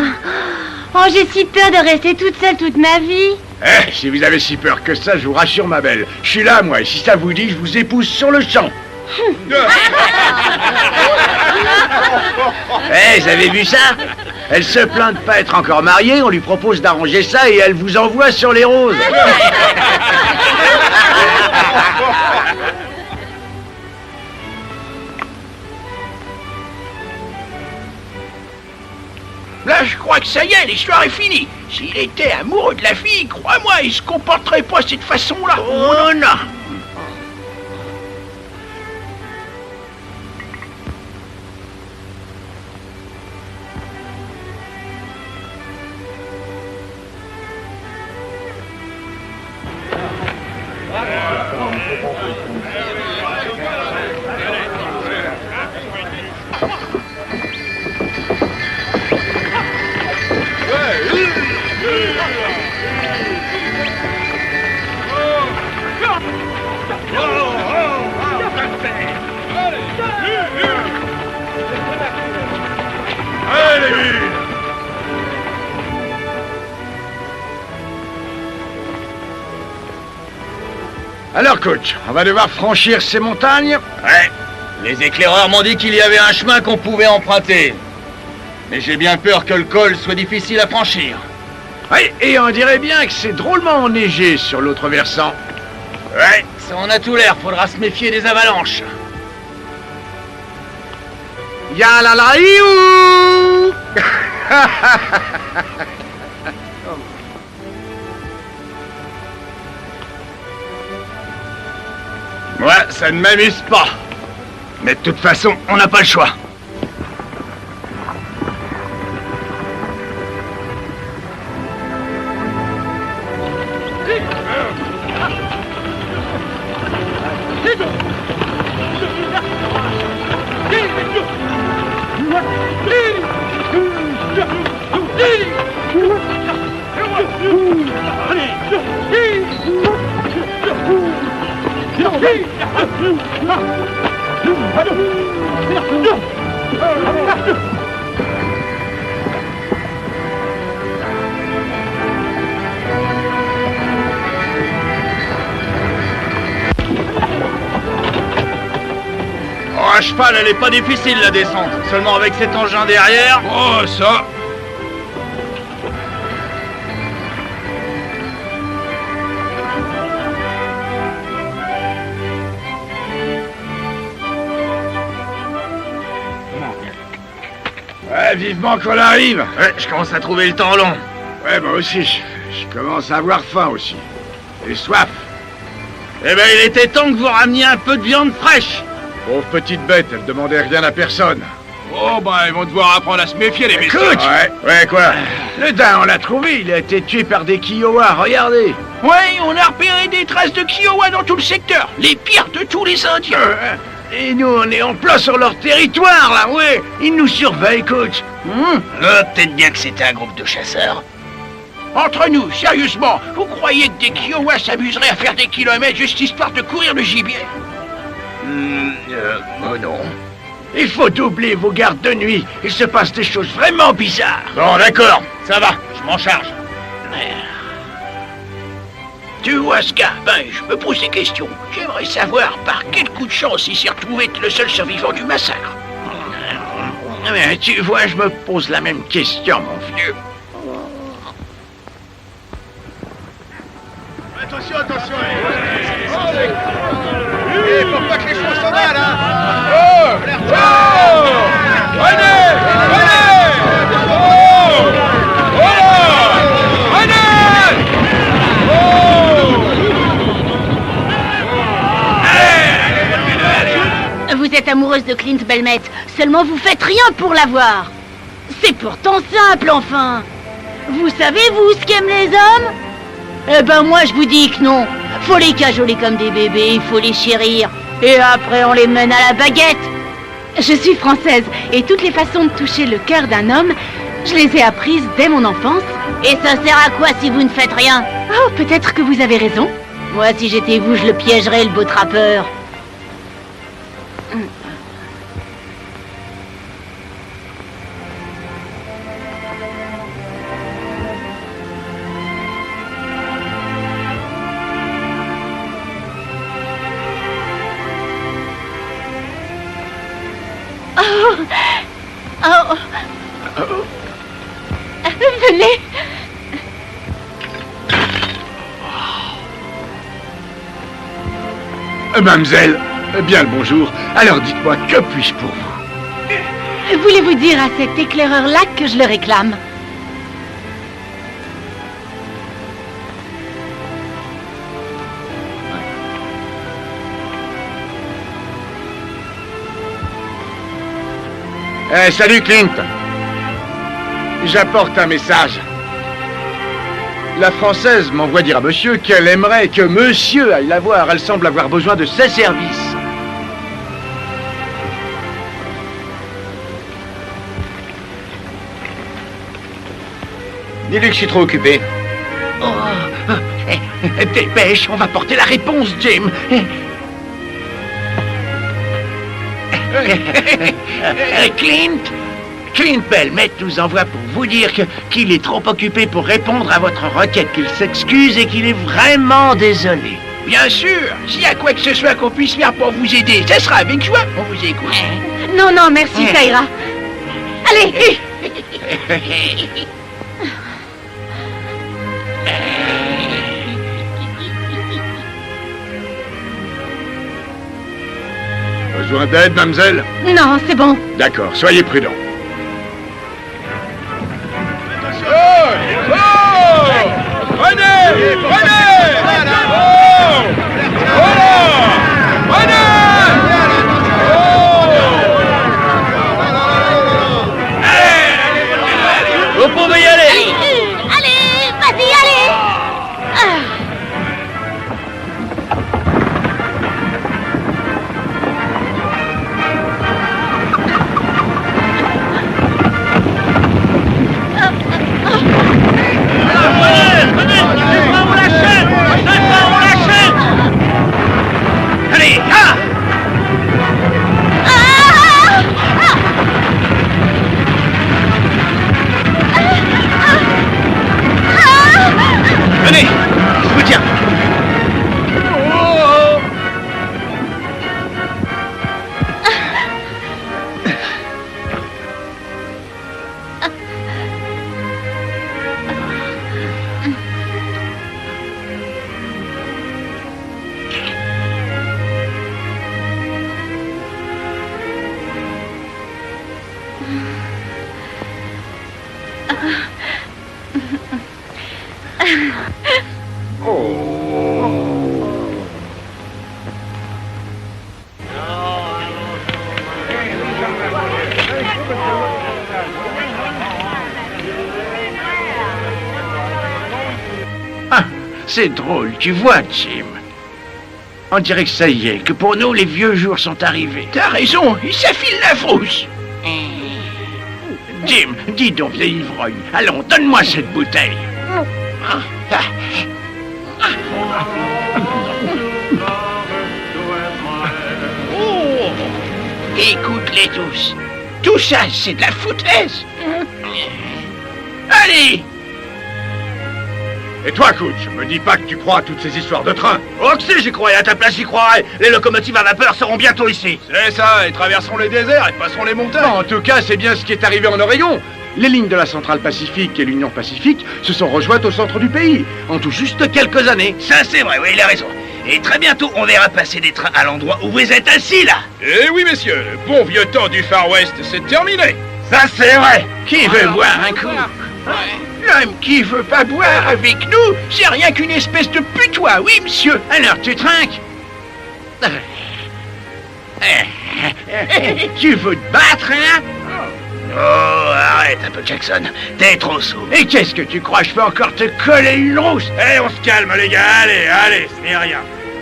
S4: Oh, j'ai si peur de rester toute seule toute ma vie.
S6: Eh, si vous avez si peur que ça, je vous rassure, ma belle. Je suis là, moi, et si ça vous dit, je vous épouse sur le champ.
S7: Eh, vous avez vu ça? Elle se plaint de pas être encore mariée, on lui propose d'arranger ça et elle vous envoie sur les roses.
S5: Là, je crois que ça y est, l'histoire est finie. S'il était amoureux de la fille, crois-moi, il se comporterait pas de cette façon-là.
S7: Oh non.
S6: Alors, coach, on va devoir franchir ces montagnes?
S5: Ouais, les éclaireurs m'ont dit qu'il y avait un chemin qu'on pouvait emprunter. Mais j'ai bien peur que le col soit difficile à franchir.
S6: Oui, et on dirait bien que c'est drôlement enneigé sur l'autre versant.
S5: Ouais, ça en a tout l'air, faudra se méfier des avalanches.
S6: Ya la la iou.
S5: Ouais, ça ne m'amuse pas. Mais de toute façon, on n'a pas le choix. À cheval, elle est pas difficile la descente. Seulement avec cet engin derrière.
S6: Oh, ça. Ouais, vivement qu'on arrive.
S5: Ouais, je commence à trouver le temps long.
S6: Ouais, moi aussi. Je commence à avoir faim aussi. Et soif.
S5: Eh ben, il était temps que vous rameniez un peu de viande fraîche.
S6: Pauvre petite bête, elle demandait rien à personne.
S5: Oh, bah, ils vont devoir apprendre à se méfier, les messieurs.
S6: Écoute! Ouais, quoi?
S7: Le daim, on l'a trouvé, il a été tué par des Kiowas, regardez.
S5: Ouais, on a repéré des traces de Kiowa dans tout le secteur. Les pires de tous les Indiens.
S7: Et nous, on est en plein sur leur territoire, là, ouais. Ils nous surveillent, coach.
S5: Peut-être bien que c'était un groupe de chasseurs.
S7: Entre nous, sérieusement, vous croyez que des Kiowas s'amuseraient à faire des kilomètres juste histoire de courir le gibier?
S5: Oh non.
S7: Il faut doubler vos gardes de nuit. Il se passe des choses vraiment bizarres.
S5: Bon, d'accord, ça va, je m'en charge.
S7: Tu vois, Ska, ben, je me pose des questions. J'aimerais savoir par quel coup de chance il s'est retrouvé être le seul survivant du massacre. Mais tu vois, je me pose la même question, mon vieux.
S5: Attention, attention.
S4: êtes amoureuse de Clint Belmet, seulement vous faites rien pour l'avoir. C'est pourtant simple, enfin. Vous savez, vous, ce qu'aiment les hommes? Eh ben moi, je vous dis que non. Faut les cajoler comme des bébés, il faut les chérir. Et après, on les mène à la baguette.
S9: Je suis française et toutes les façons de toucher le cœur d'un homme, je les ai apprises dès mon enfance.
S4: Et ça sert à quoi si vous ne faites rien?
S9: Oh, peut-être que vous avez raison.
S4: Moi, si j'étais vous, je le piégerais, le beau trappeur.
S9: Venez.
S2: Mademoiselle, bien le bonjour. Alors dites-moi, que puis-je pour vous?
S9: Voulez-vous dire à cet éclaireur-là que je le réclame?
S2: Salut Clint. J'apporte un message. La Française m'envoie dire à monsieur qu'elle aimerait que monsieur aille la voir. Elle semble avoir besoin de ses services.
S1: Dis-lui que je suis trop occupé.
S7: Dépêche, on va porter la réponse, Jim. Clint Belmet nous envoie pour vous dire qu'il est trop occupé pour répondre à votre requête, qu'il s'excuse et qu'il est vraiment désolé. Bien sûr, s'il y a quoi que ce soit qu'on puisse faire pour vous aider, ce sera avec joie. On vous écoute.
S9: Non, non, merci, ça ira. Allez.
S2: Besoin d'aide, mademoiselle?
S9: Non, c'est bon.
S2: D'accord, soyez prudent.
S6: Prenez! Prenez! Oh! Voilà! Prenez! Vous pouvez y aller!
S4: Allez, vas-y, allez!
S7: Allez, ah!
S1: Venez, je vous tiens.
S7: C'est drôle, tu vois, Jim. On dirait que ça y est, que pour nous, les vieux jours sont arrivés. T'as raison, il s'affile la frousse. Jim, dis donc, vieille ivrogne. Allons, donne-moi cette bouteille. Oh, écoute-les tous. Tout ça, c'est de la foutaise. Allez!
S6: Et toi, Coach, me dis pas que tu crois à toutes ces histoires de train.
S5: Oh que si, j'y croyais, à ta place j'y croirais. Les locomotives à vapeur seront bientôt ici.
S6: C'est ça, et traversons les déserts et passerons les montagnes.
S2: En tout cas, c'est bien ce qui est arrivé en Oregon. Les lignes de la Centrale Pacifique et l'Union Pacifique se sont rejointes au centre du pays, en tout juste quelques années.
S5: Ça c'est vrai, oui, il a raison. Et très bientôt, on verra passer des trains à l'endroit où vous êtes assis, là.
S6: Eh oui, messieurs, le bon vieux temps du Far West, c'est terminé.
S5: Ça c'est vrai.
S7: Qui veut boire un coup? L'homme qui veut pas boire avec nous, c'est rien qu'une espèce de putois, oui, monsieur. Alors, tu trinques? Tu veux te battre, hein?
S3: Oh, arrête un peu, Jackson. T'es trop sourd.
S7: Et qu'est-ce que tu crois? Je peux encore te coller une rousse.
S5: Eh, on se calme, les gars. Allez, ce n'est rien.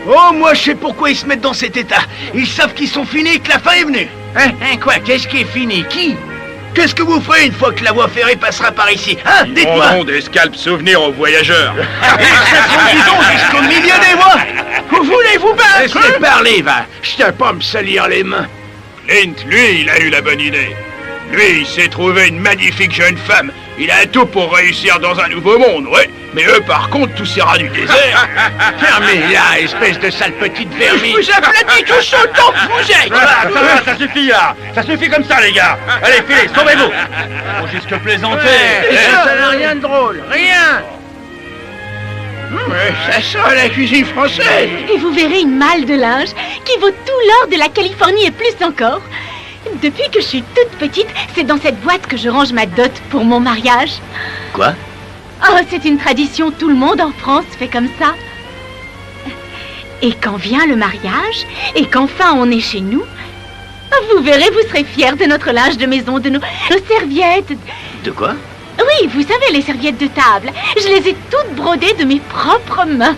S3: Oh, moi, je sais pourquoi ils se mettent dans cet état. Ils savent qu'ils sont finis et que la fin est venue.
S7: Hein, quoi? Qu'est-ce qui est fini? Qui?
S3: Qu'est-ce que vous ferez une fois que la voie ferrée passera par ici? Hein?
S6: Ils
S3: Dites-moi.
S6: vendront des scalps souvenirs aux voyageurs.
S3: Ils chasseront du don jusqu'au milieu des voies.
S7: Vous voulez vous battre? Laissez parler, va. Je t'ai pas me salir les mains.
S6: Clint, lui, il a eu la bonne idée. Lui, il s'est trouvé une magnifique jeune femme. Il a tout pour réussir dans un nouveau monde, ouais. Mais eux, par contre, tous ces rats du désert...
S7: Fermez-la, espèce de sale petite vermine.
S5: Vous aplatis tous autant que vous êtes. Voilà, ça suffit, là. Ça suffit comme ça, les gars. Allez, filez, sauvez-vous. Faut juste que plaisanter.
S7: Ça n'a rien de drôle, rien. Ça sent la cuisine française.
S9: Et vous verrez une malle de linge qui vaut tout l'or de la Californie et plus encore. Depuis que je suis toute petite, c'est dans cette boîte que je range ma dot pour mon mariage.
S3: Quoi?
S9: Oh, c'est une tradition, tout le monde en France fait comme ça. Et quand vient le mariage, et qu'enfin on est chez nous, vous verrez, vous serez fiers de notre linge de maison, de nos serviettes.
S3: De quoi?
S9: Oui, vous savez, les serviettes de table. Je les ai toutes brodées de mes propres mains.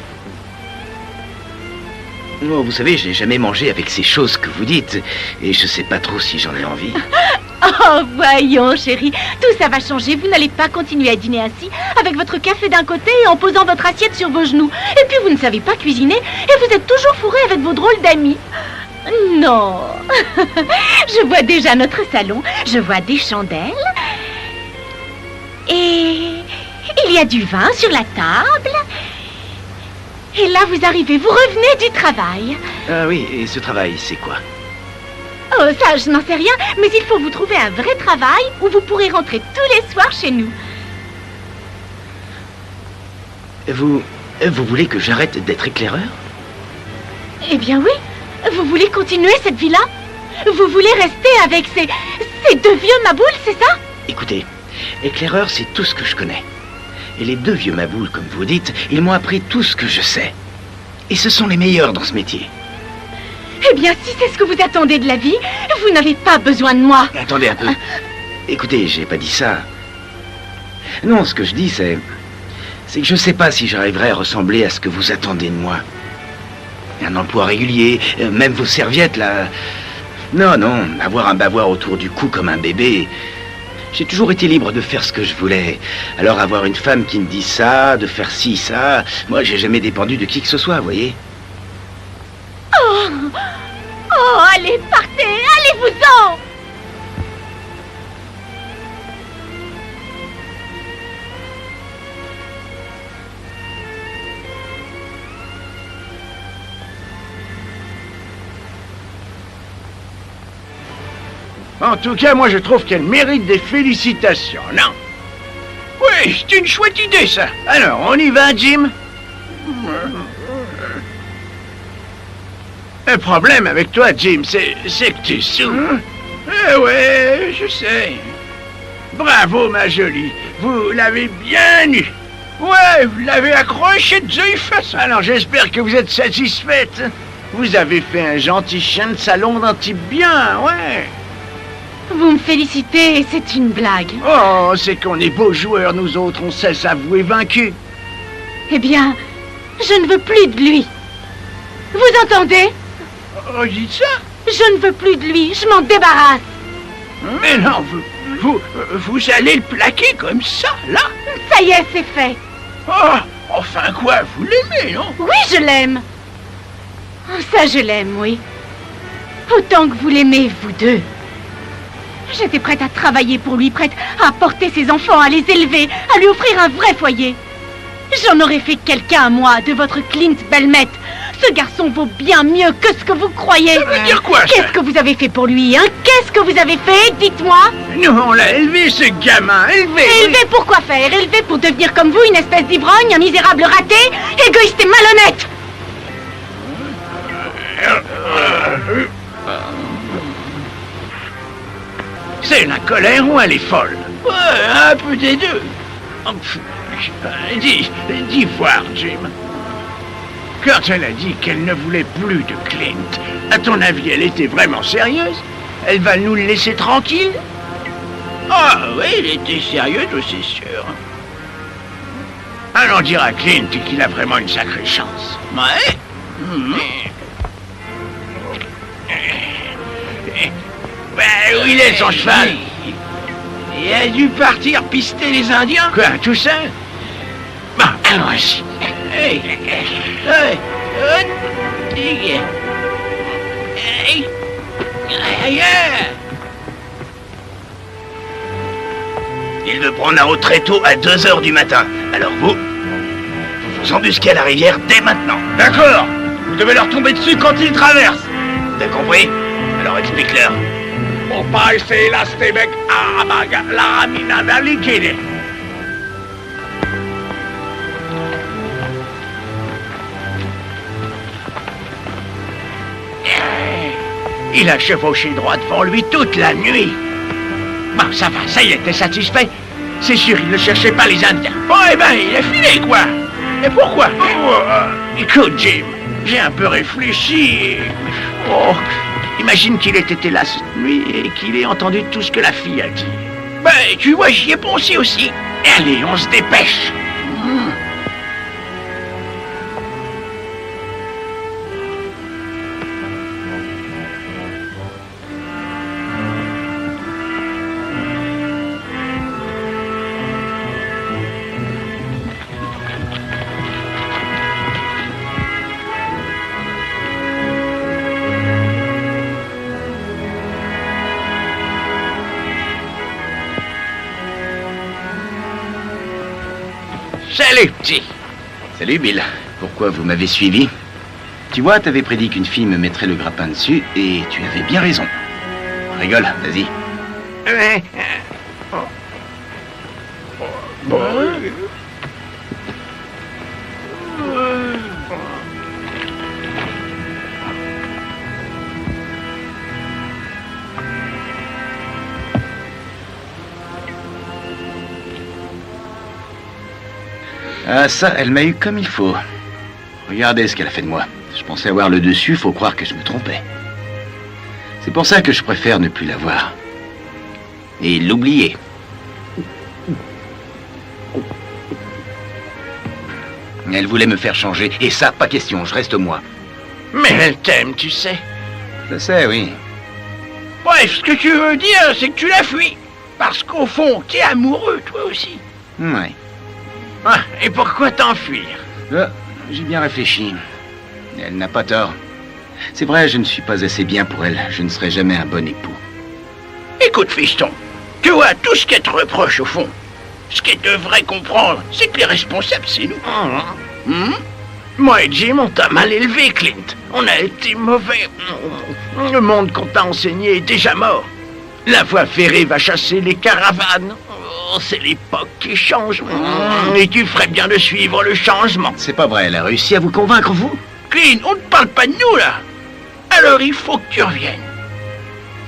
S3: Oh, vous savez, je n'ai jamais mangé avec ces choses que vous dites. Et je sais pas trop si j'en ai envie.
S9: Oh, voyons, chérie, tout ça va changer. Vous n'allez pas continuer à dîner assis, avec votre café d'un côté et en posant votre assiette sur vos genoux. Et puis, vous ne savez pas cuisiner, et vous êtes toujours fourré avec vos drôles d'amis. Non. Je vois déjà notre salon, je vois des chandelles. Et il y a du vin sur la table. Et là, vous arrivez, vous revenez du travail.
S3: Ah oui, et ce travail, c'est quoi?
S9: Oh, ça, je n'en sais rien, mais il faut vous trouver un vrai travail où vous pourrez rentrer tous les soirs chez nous.
S3: Vous voulez que j'arrête d'être éclaireur?
S9: Eh bien oui. Vous voulez continuer cette vie-là? Vous voulez rester avec ces deux vieux maboules, c'est ça?
S3: Écoutez, éclaireur, c'est tout ce que je connais. Et les deux vieux maboules, comme vous dites, ils m'ont appris tout ce que je sais. Et ce sont les meilleurs dans ce métier.
S9: Eh bien, si c'est ce que vous attendez de la vie, vous n'avez pas besoin de moi.
S3: Attendez un peu. Écoutez, j'ai pas dit ça. Non, ce que je dis, c'est que je sais pas si j'arriverai à ressembler à ce que vous attendez de moi. Un emploi régulier, même vos serviettes, là... Non, avoir un bavoir autour du cou comme un bébé... J'ai toujours été libre de faire ce que je voulais. Alors avoir une femme qui me dit ça, de faire ci, ça... Moi, j'ai jamais dépendu de qui que ce soit, vous voyez.
S9: Oh, allez, partez, allez-vous-en!
S7: En tout cas, moi je trouve qu'elle mérite des félicitations, non? Oui, c'est une chouette idée, ça. Alors, on y va, Jim? Le problème avec toi, Jim, c'est que tu saoules. Eh ouais, je sais. Bravo, ma jolie. Vous l'avez bien eu. Ouais, vous l'avez accroché de face. Alors, j'espère que vous êtes satisfaite. Vous avez fait un gentil chien de salon d'un type bien, ouais.
S9: Vous me félicitez et c'est une blague.
S7: Oh, c'est qu'on est beaux joueurs, nous autres, on sait s'avouer vaincus.
S9: Eh bien, je ne veux plus de lui. Vous entendez?
S7: Oh, dites ça?
S9: Je ne veux plus de lui, je m'en débarrasse.
S7: Mais non, vous allez le plaquer comme ça, là?
S9: Ça y est, c'est fait.
S7: Oh, enfin quoi, vous l'aimez, non?
S9: Oui, je l'aime. Oh, ça, je l'aime, oui. Autant que vous l'aimez, vous deux. J'étais prête à travailler pour lui, prête à porter ses enfants, à les élever, à lui offrir un vrai foyer. J'en aurais fait quelqu'un à moi, de votre Clint Belmette. Ce garçon vaut bien mieux que ce que vous croyez.
S7: Ça veut dire quoi, ça?
S9: Qu'est-ce que vous avez fait pour lui, hein? Qu'est-ce que vous avez fait? Dites-moi.
S7: Nous, on l'a élevé, ce gamin, élevé.
S9: Élevé pour quoi faire? Élevé pour devenir comme vous, une espèce d'ivrogne, un misérable raté, égoïste et malhonnête.
S7: C'est la colère ou elle est folle? Ouais, un peu des deux. Dis voir, Jim. Quand elle a dit qu'elle ne voulait plus de Clint, à ton avis, elle était vraiment sérieuse? Elle va nous le laisser tranquille? Ah oui, elle était sérieuse, c'est sûr. Allons dire à Clint qu'il a vraiment une sacrée chance. Ouais. Ben, où il est son cheval? Il a dû partir pister les Indiens. Quoi, tout ça? Bon, allons-y. Hey. Hey. Hey. Hey. Hey.
S3: Il veut prendre la route très tôt à 2h du matin. Alors vous vous embusquez à la rivière dès maintenant.
S5: D'accord. Vous devez leur tomber dessus quand ils traversent.
S3: T'as compris? Alors explique-leur.
S7: Il a chevauché droit devant lui toute la nuit. Bon, ça va, ça y est, t'es satisfait? C'est sûr, il ne cherchait pas les Indiens. Bon, eh ben, il est filé, quoi. Et pourquoi? Écoute, Jim, j'ai un peu réfléchi et... Oh, imagine qu'il ait été là cette nuit et qu'il ait entendu tout ce que la fille a dit. Ben, tu vois, j'y ai pensé aussi. Allez, on se dépêche. Salut, petit.
S3: Salut Bill. Pourquoi vous m'avez suivi? Tu vois, t'avais prédit qu'une fille me mettrait le grappin dessus et tu avais bien raison. Rigole, vas-y. Ah ça, elle m'a eu comme il faut. Regardez ce qu'elle a fait de moi. Je pensais avoir le dessus, faut croire que je me trompais. C'est pour ça que je préfère ne plus la voir. Et l'oublier. Elle voulait me faire changer, et ça, pas question, je reste moi.
S7: Mais elle t'aime, tu sais.
S3: Je sais, oui.
S7: Bref, ce que tu veux dire, c'est que tu la fuis. Parce qu'au fond, t'es amoureux, toi aussi.
S3: Ouais.
S7: Ah, et pourquoi t'enfuir?
S3: J'ai bien réfléchi. Elle n'a pas tort. C'est vrai, je ne suis pas assez bien pour elle. Je ne serai jamais un bon époux.
S7: Écoute, fiston, tu vois, tout ce qu'elle te reproche, au fond, ce qu'elle devrait comprendre, c'est que les responsables, c'est nous. Moi et Jim, on t'a mal élevé, Clint. On a été mauvais. Le monde qu'on t'a enseigné est déjà mort. La voie ferrée va chasser les caravanes. Oh, c'est l'époque qui change. Et tu ferais bien de suivre le changement.
S3: C'est pas vrai, elle a réussi à vous convaincre, vous?
S7: Clint, on ne parle pas de nous, là. Alors il faut que tu reviennes.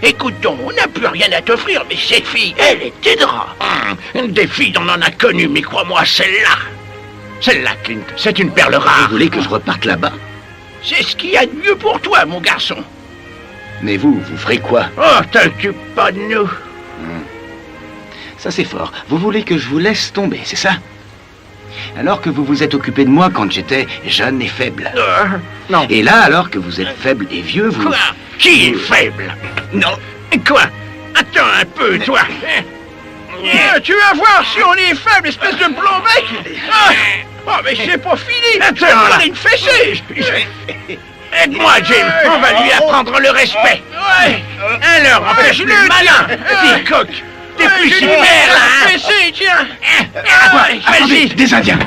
S7: Écoute donc, on n'a plus rien à t'offrir, mais cette fille, elle t'aidera. Des filles, on en a connu, mais crois-moi, celle-là. Celle-là, Clint, c'est une perle rare.
S3: Vous voulez que je reparte là-bas?
S7: C'est ce qu'il y a de mieux pour toi, mon garçon.
S3: Mais vous ferez quoi?
S7: Oh, t'occupe pas de nous.
S3: Ça, c'est fort. Vous voulez que je vous laisse tomber, c'est ça? Alors que vous vous êtes occupé de moi quand j'étais jeune et faible.
S7: Non.
S3: Et là, alors que vous êtes faible et vieux, vous...
S7: Quoi? Qui est faible?
S3: Non.
S7: Quoi? Attends un peu, toi. Tu vas voir si on est faible, espèce de blanc-bec. Oh, mais c'est pas fini. Attends, là. Une fessée. Aide-moi, Jim. On va lui apprendre le respect. Ouais. Alors, empêche le malin. Dis, coq. T'es plus super, là, hein? Fessée, tiens.
S3: Vas-y. Des Indiens.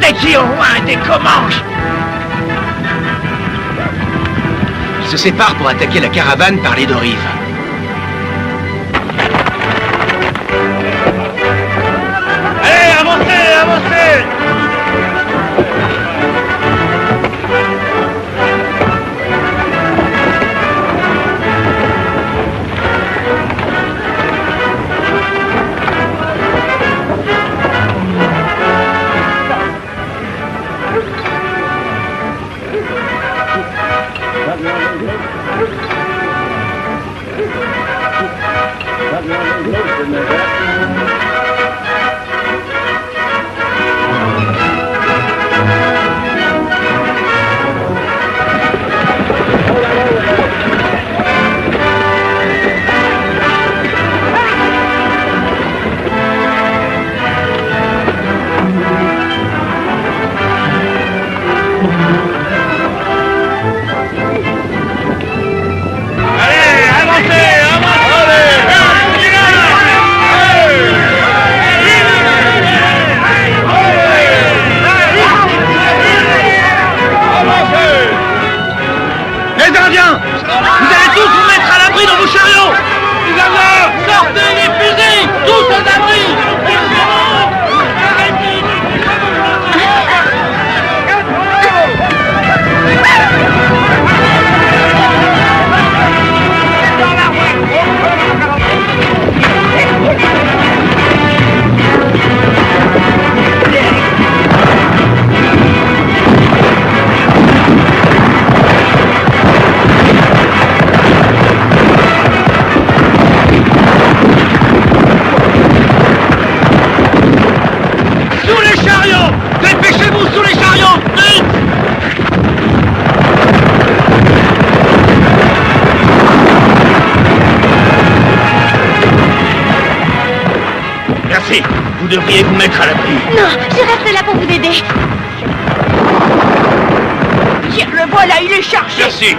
S7: Des Kiowa, des Comanches.
S3: se séparent pour attaquer la caravane par les deux rives.
S5: Allez, avancez, avancez! Vous devriez vous mettre à l'abri.
S9: Non, je reste là pour vous aider. Tiens, le voilà, il est chargé.
S5: Merci.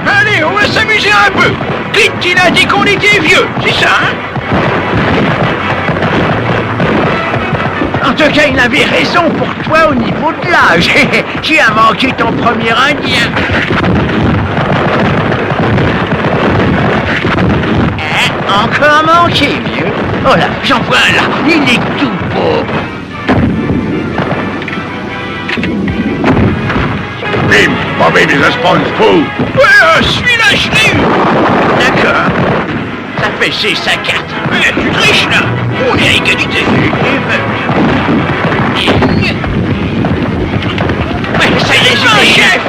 S7: Allez, on va s'amuser un peu. Clint, il a dit qu'on était vieux, c'est ça, hein? En tout cas, il avait raison pour toi au niveau de l'âge. Tu as manqué ton premier indien. Encore manqué, vieux. Oh là, j'en vois un là. Il est tout beau.
S6: Bim, Bobby, mais ça se prend fou.
S7: Ouais, celui-là, je l'ai eu. D'accord. Ça fait 6 à 4. Tu triches, là. On est à égalité. Ouais, ça y est, c'est chef.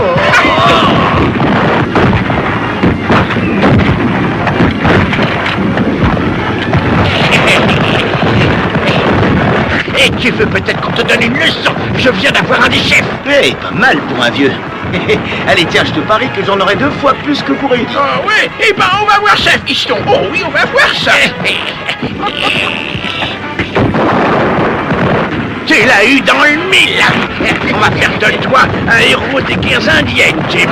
S7: Et tu veux peut-être qu'on te donne une leçon? Je viens d'avoir un des chefs.
S3: Hey, pas mal pour un vieux. Allez, tiens, je te parie que j'en aurai 2 fois plus que vous réunis.
S7: Oh ouais, eh ben on va voir ça, fiston. Oh oui, on va voir ça. Tu l'as eu dans le mille. On va faire de toi un héros des guerres indiennes, Jim.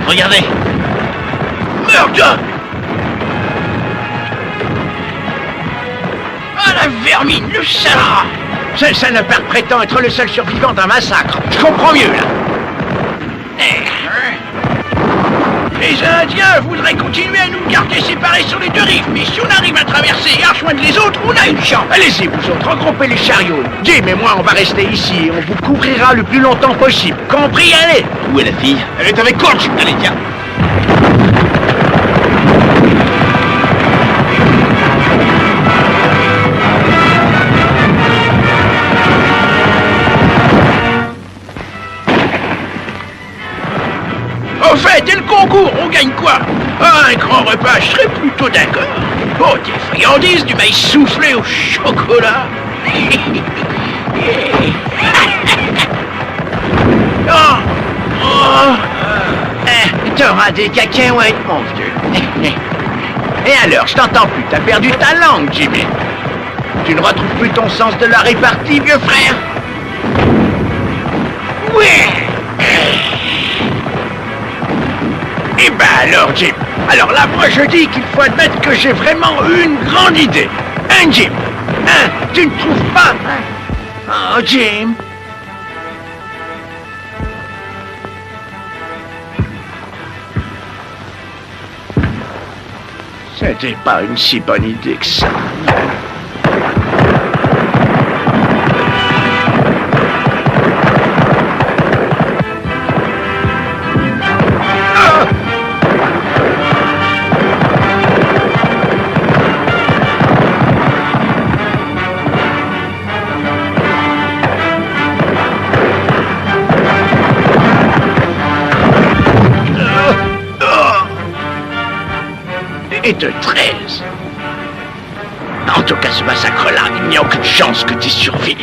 S3: Regardez.
S7: Murdoch! Ah, la vermine, le salaud! Ce salopard prétend être le seul survivant d'un massacre. Je comprends mieux, là. Les Indiens voudraient continuer à nous garder séparés sur les deux rives, mais si on arrive à traverser et à rejoindre les autres, on a une chance. Allez-y, vous autres, regroupez les chariots. Jim et moi, on va rester ici et on vous couvrira le plus longtemps possible. Compris, allez!
S3: Où est la fille?
S7: Elle est avec Coach.
S3: Allez, tiens.
S7: Au fait, et le concours, on gagne quoi? Ah, un grand repas, je serais plutôt d'accord. Oh, des friandises, du maïs soufflé au chocolat. T'auras des cacahuètes, mon vieux. Et alors, je t'entends plus, t'as perdu ta langue, Jimmy. Tu ne retrouves plus ton sens de la répartie, vieux frère? Ouais. Eh ben alors, Jim. Alors là, moi, je dis qu'il faut admettre que j'ai vraiment une grande idée. Hein, Jim? Hein? Tu ne trouves pas? Oh, Jim. C'était pas une si bonne idée que ça. Et de 13. En tout cas, ce massacre-là, il n'y a aucune chance que tu survives.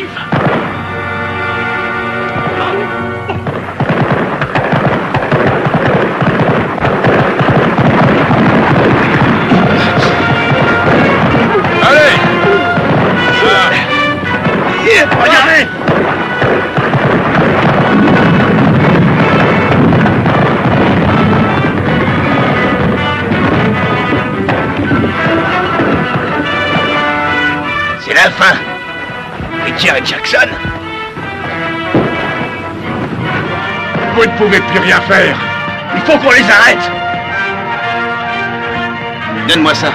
S6: Allez!
S3: Regardez! C'est la fin. Richard et Jackson.
S6: Vous ne pouvez plus rien faire.
S3: Il faut qu'on les arrête. Donne-moi ça.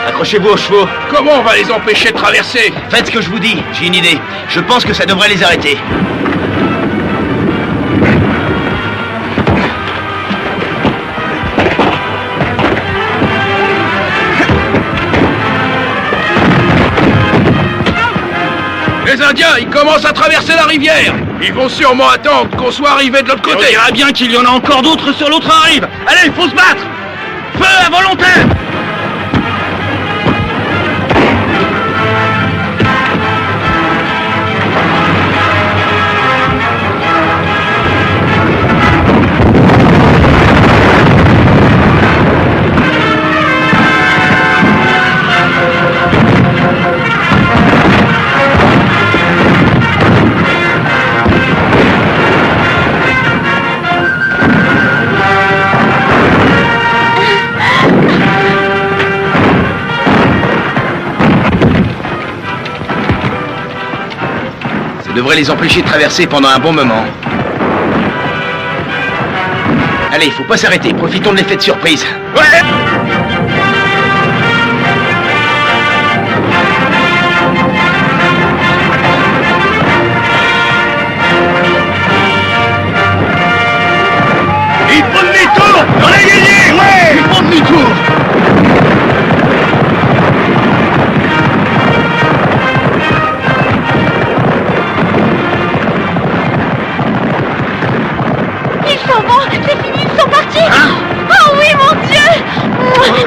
S3: Accrochez-vous aux chevaux.
S6: Comment on va les empêcher de traverser?
S3: Faites ce que je vous dis. J'ai une idée. Je pense que ça devrait les arrêter.
S6: Les Indiens, ils commencent à traverser la rivière. Ils vont sûrement attendre qu'on soit arrivé de l'autre côté.
S5: On dira bien qu'il y en a encore d'autres sur l'autre rive. Allez, il faut se battre. Feu à volonté.
S3: Ça devrait les empêcher de traverser pendant un bon moment. Allez, il faut pas s'arrêter. Profitons de l'effet de surprise.
S6: Ouais!
S3: Il faut demi-tour! On a gagné! Ouais! Il faut demi-tour!
S9: Ils s'en vont! C'est fini, ils sont partis! Oh oui, mon Dieu! Oui!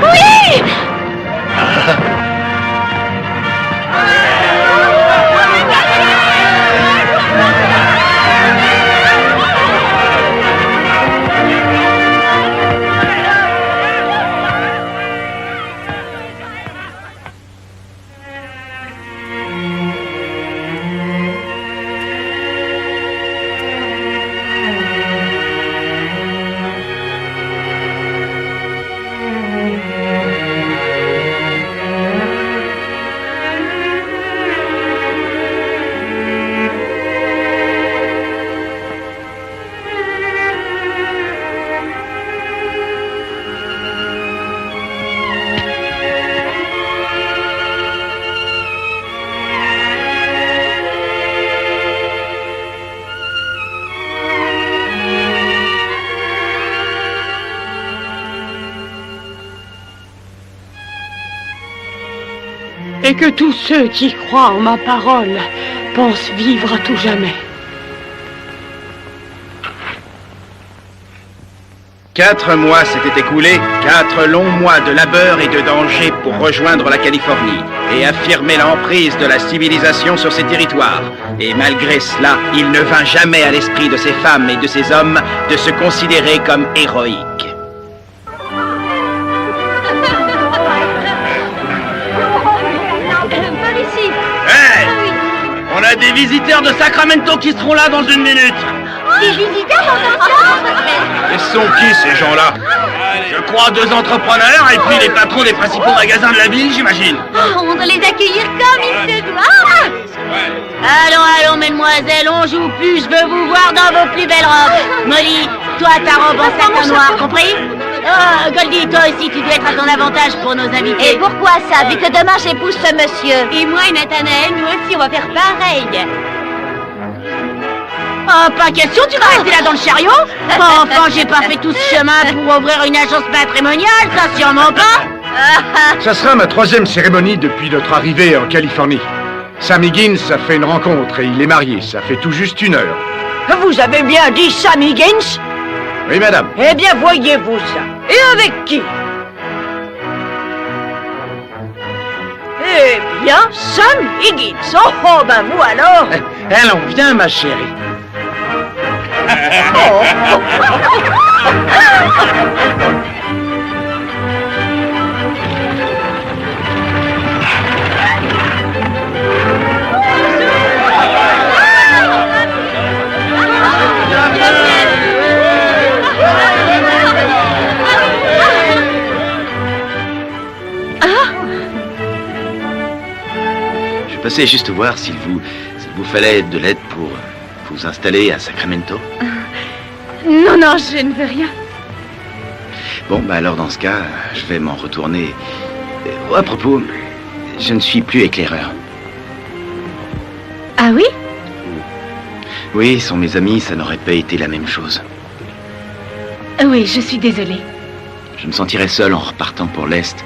S8: Et que tous ceux qui croient en ma parole pensent vivre à tout jamais.
S1: 4 mois s'étaient écoulés, 4 longs mois de labeur et de danger pour rejoindre la Californie et affirmer l'emprise de la civilisation sur ces territoires. Et malgré cela, il ne vint jamais à l'esprit de ces femmes et de ces hommes de se considérer comme héroïques.
S3: Hey! On a des visiteurs de Sacramento qui seront là dans une minute.
S9: Des visiteurs dans un
S6: Et sont qui ces gens-là?
S5: Je crois 2 entrepreneurs et puis les patrons des principaux magasins de la ville, j'imagine.
S4: Oh, on doit les accueillir comme il se doit. Allons, mesdemoiselles, on joue plus, je veux vous voir dans vos plus belles robes. Molly, toi ta robe en satin noir, compris? Oh, Goldie, toi aussi tu dois être à ton avantage pour nos invités.
S10: Et pourquoi ça, vu que demain j'épouse ce monsieur?
S4: Et moi et Nathanaël, nous aussi on va faire pareil. Oh, pas question, tu vas rester là dans le chariot? Enfin, j'ai pas fait tout ce chemin pour ouvrir une agence matrimoniale, ça sûrement pas.
S2: Ça sera ma 3e cérémonie depuis notre arrivée en Californie. Sam Higgins a fait une rencontre et il est marié, ça fait tout juste 1 heure.
S10: Vous avez bien dit Sam Higgins?
S2: Oui, madame.
S10: Eh bien, voyez-vous ça. Et avec qui? Eh bien, Sam Higgins. Oh, ben vous alors.
S7: Allons, viens, ma chérie.
S3: Je passais juste voir s'il vous fallait de l'aide pour vous installer à Sacramento.
S9: Non, non, je ne veux rien.
S3: Bon, bah alors dans ce cas, je vais m'en retourner. À propos, je ne suis plus éclaireur.
S9: Ah oui?
S3: Oui, sans mes amis, ça n'aurait pas été la même chose.
S9: Oui, je suis désolée.
S3: Je me sentirais seul en repartant pour l'Est.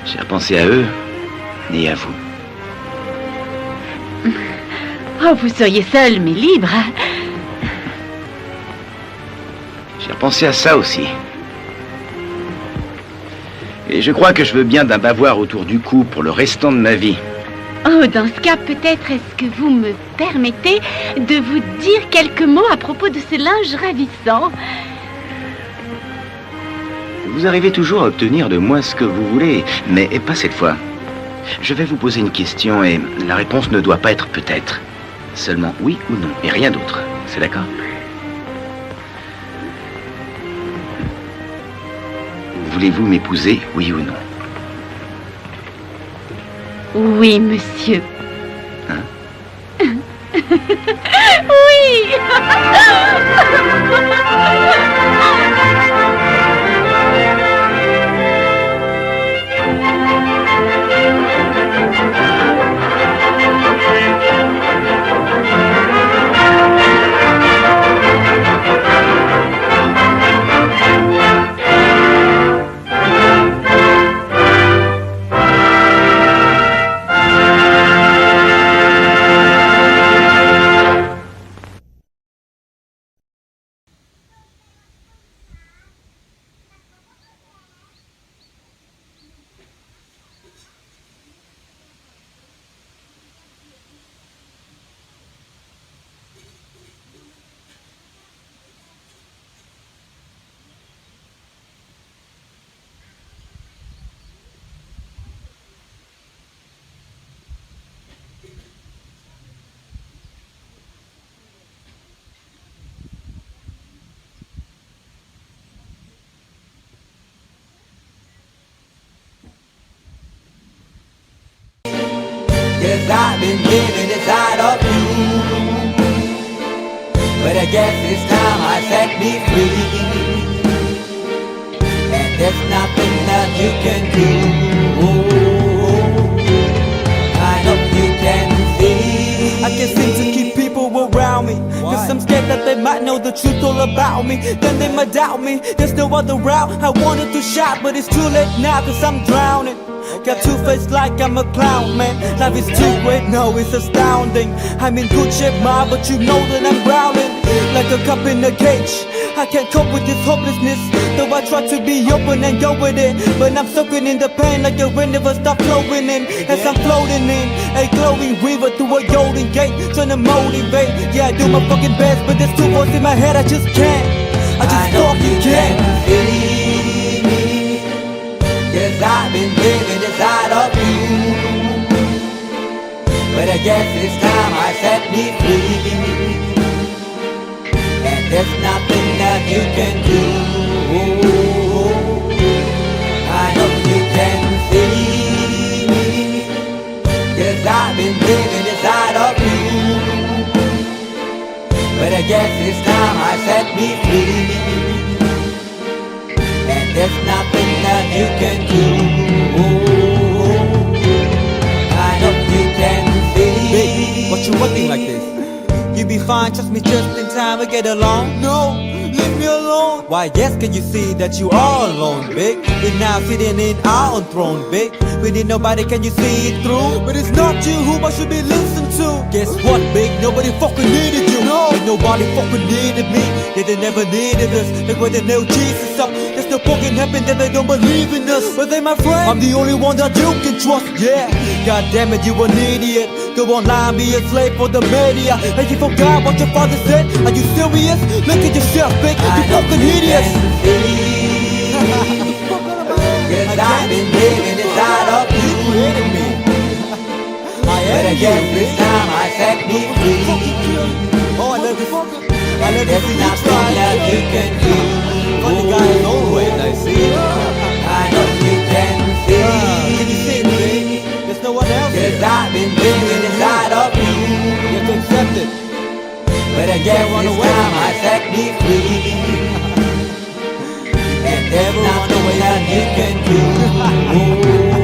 S3: J'ai repensé à eux et à vous.
S9: Oh, vous seriez seul, mais libre.
S3: J'ai repensé à ça aussi. Et je crois que je veux bien d'un bavoir autour du cou pour le restant de ma vie.
S9: Oh, dans ce cas, peut-être est-ce que vous me permettez de vous dire quelques mots à propos de ce linge ravissant?
S3: Vous arrivez toujours à obtenir de moi ce que vous voulez, mais pas cette fois. Je vais vous poser une question et la réponse ne doit pas être peut-être. Seulement oui ou non, et rien d'autre. C'est d'accord? Voulez-vous m'épouser, oui ou non?
S9: Oui, monsieur.
S3: Hein?
S9: Oui.
S11: Yes, I've been living inside of you, but I guess it's time I set me free, and there's nothing that you can do. I know you can see. I can't seem to keep people around me, cause I'm scared that they might know the truth all about me. Then they might doubt me, there's no other route. I wanted to shout, but it's too late now cause I'm drowning. Got two-faced like I'm a clown, man. Life is too great, no, it's astounding. I'm in good shape, ma, but you know that I'm drowning like a cup in a cage. I can't cope with this hopelessness, though I try to be open and go with it, but I'm soaking in the pain like a rain never stop flowing in. As I'm floating in a glowing river through a golden gate, trying to motivate. Yeah, I do my fucking best, but there's two voices in my head, I just can't. I just fucking can't. Yes, I've been living inside of you, but I guess it's time I set me free, and there's nothing that you can do. But I guess it's time I set me free. And there's nothing that you can do. I know you can see. Baby, what you acting like this? You be fine, trust me, just in time to get along. No, leave me alone. Why, yes, can you see that you are alone, big? We're now sitting in our own throne, big. We need nobody, can you see it through? But it's not you who I should be listening to. Guess what, big? Nobody fucking needed you. No, ain't nobody fucking needed me. Yeah, they never needed us. Like when they nailed Jesus up, there's no fucking heaven, then they don't believe in us. But they my friend, I'm the only one that you can trust. Yeah, god damn it, you an idiot. Go online, be a slave for the media. And you forgot what your father said. Are you serious? Look at yourself, big. You fucking idiots. Cause I've been living inside of you. But I guess this time I set me free. Oh, I love this. I love this. There's nothing that you can do. Funny guy is always I see. I know you can see. Can you see me? There's no one else. Cause I've been living inside of you. You have to accept it. But I guess this time I set me free. And there's nothing that you can do.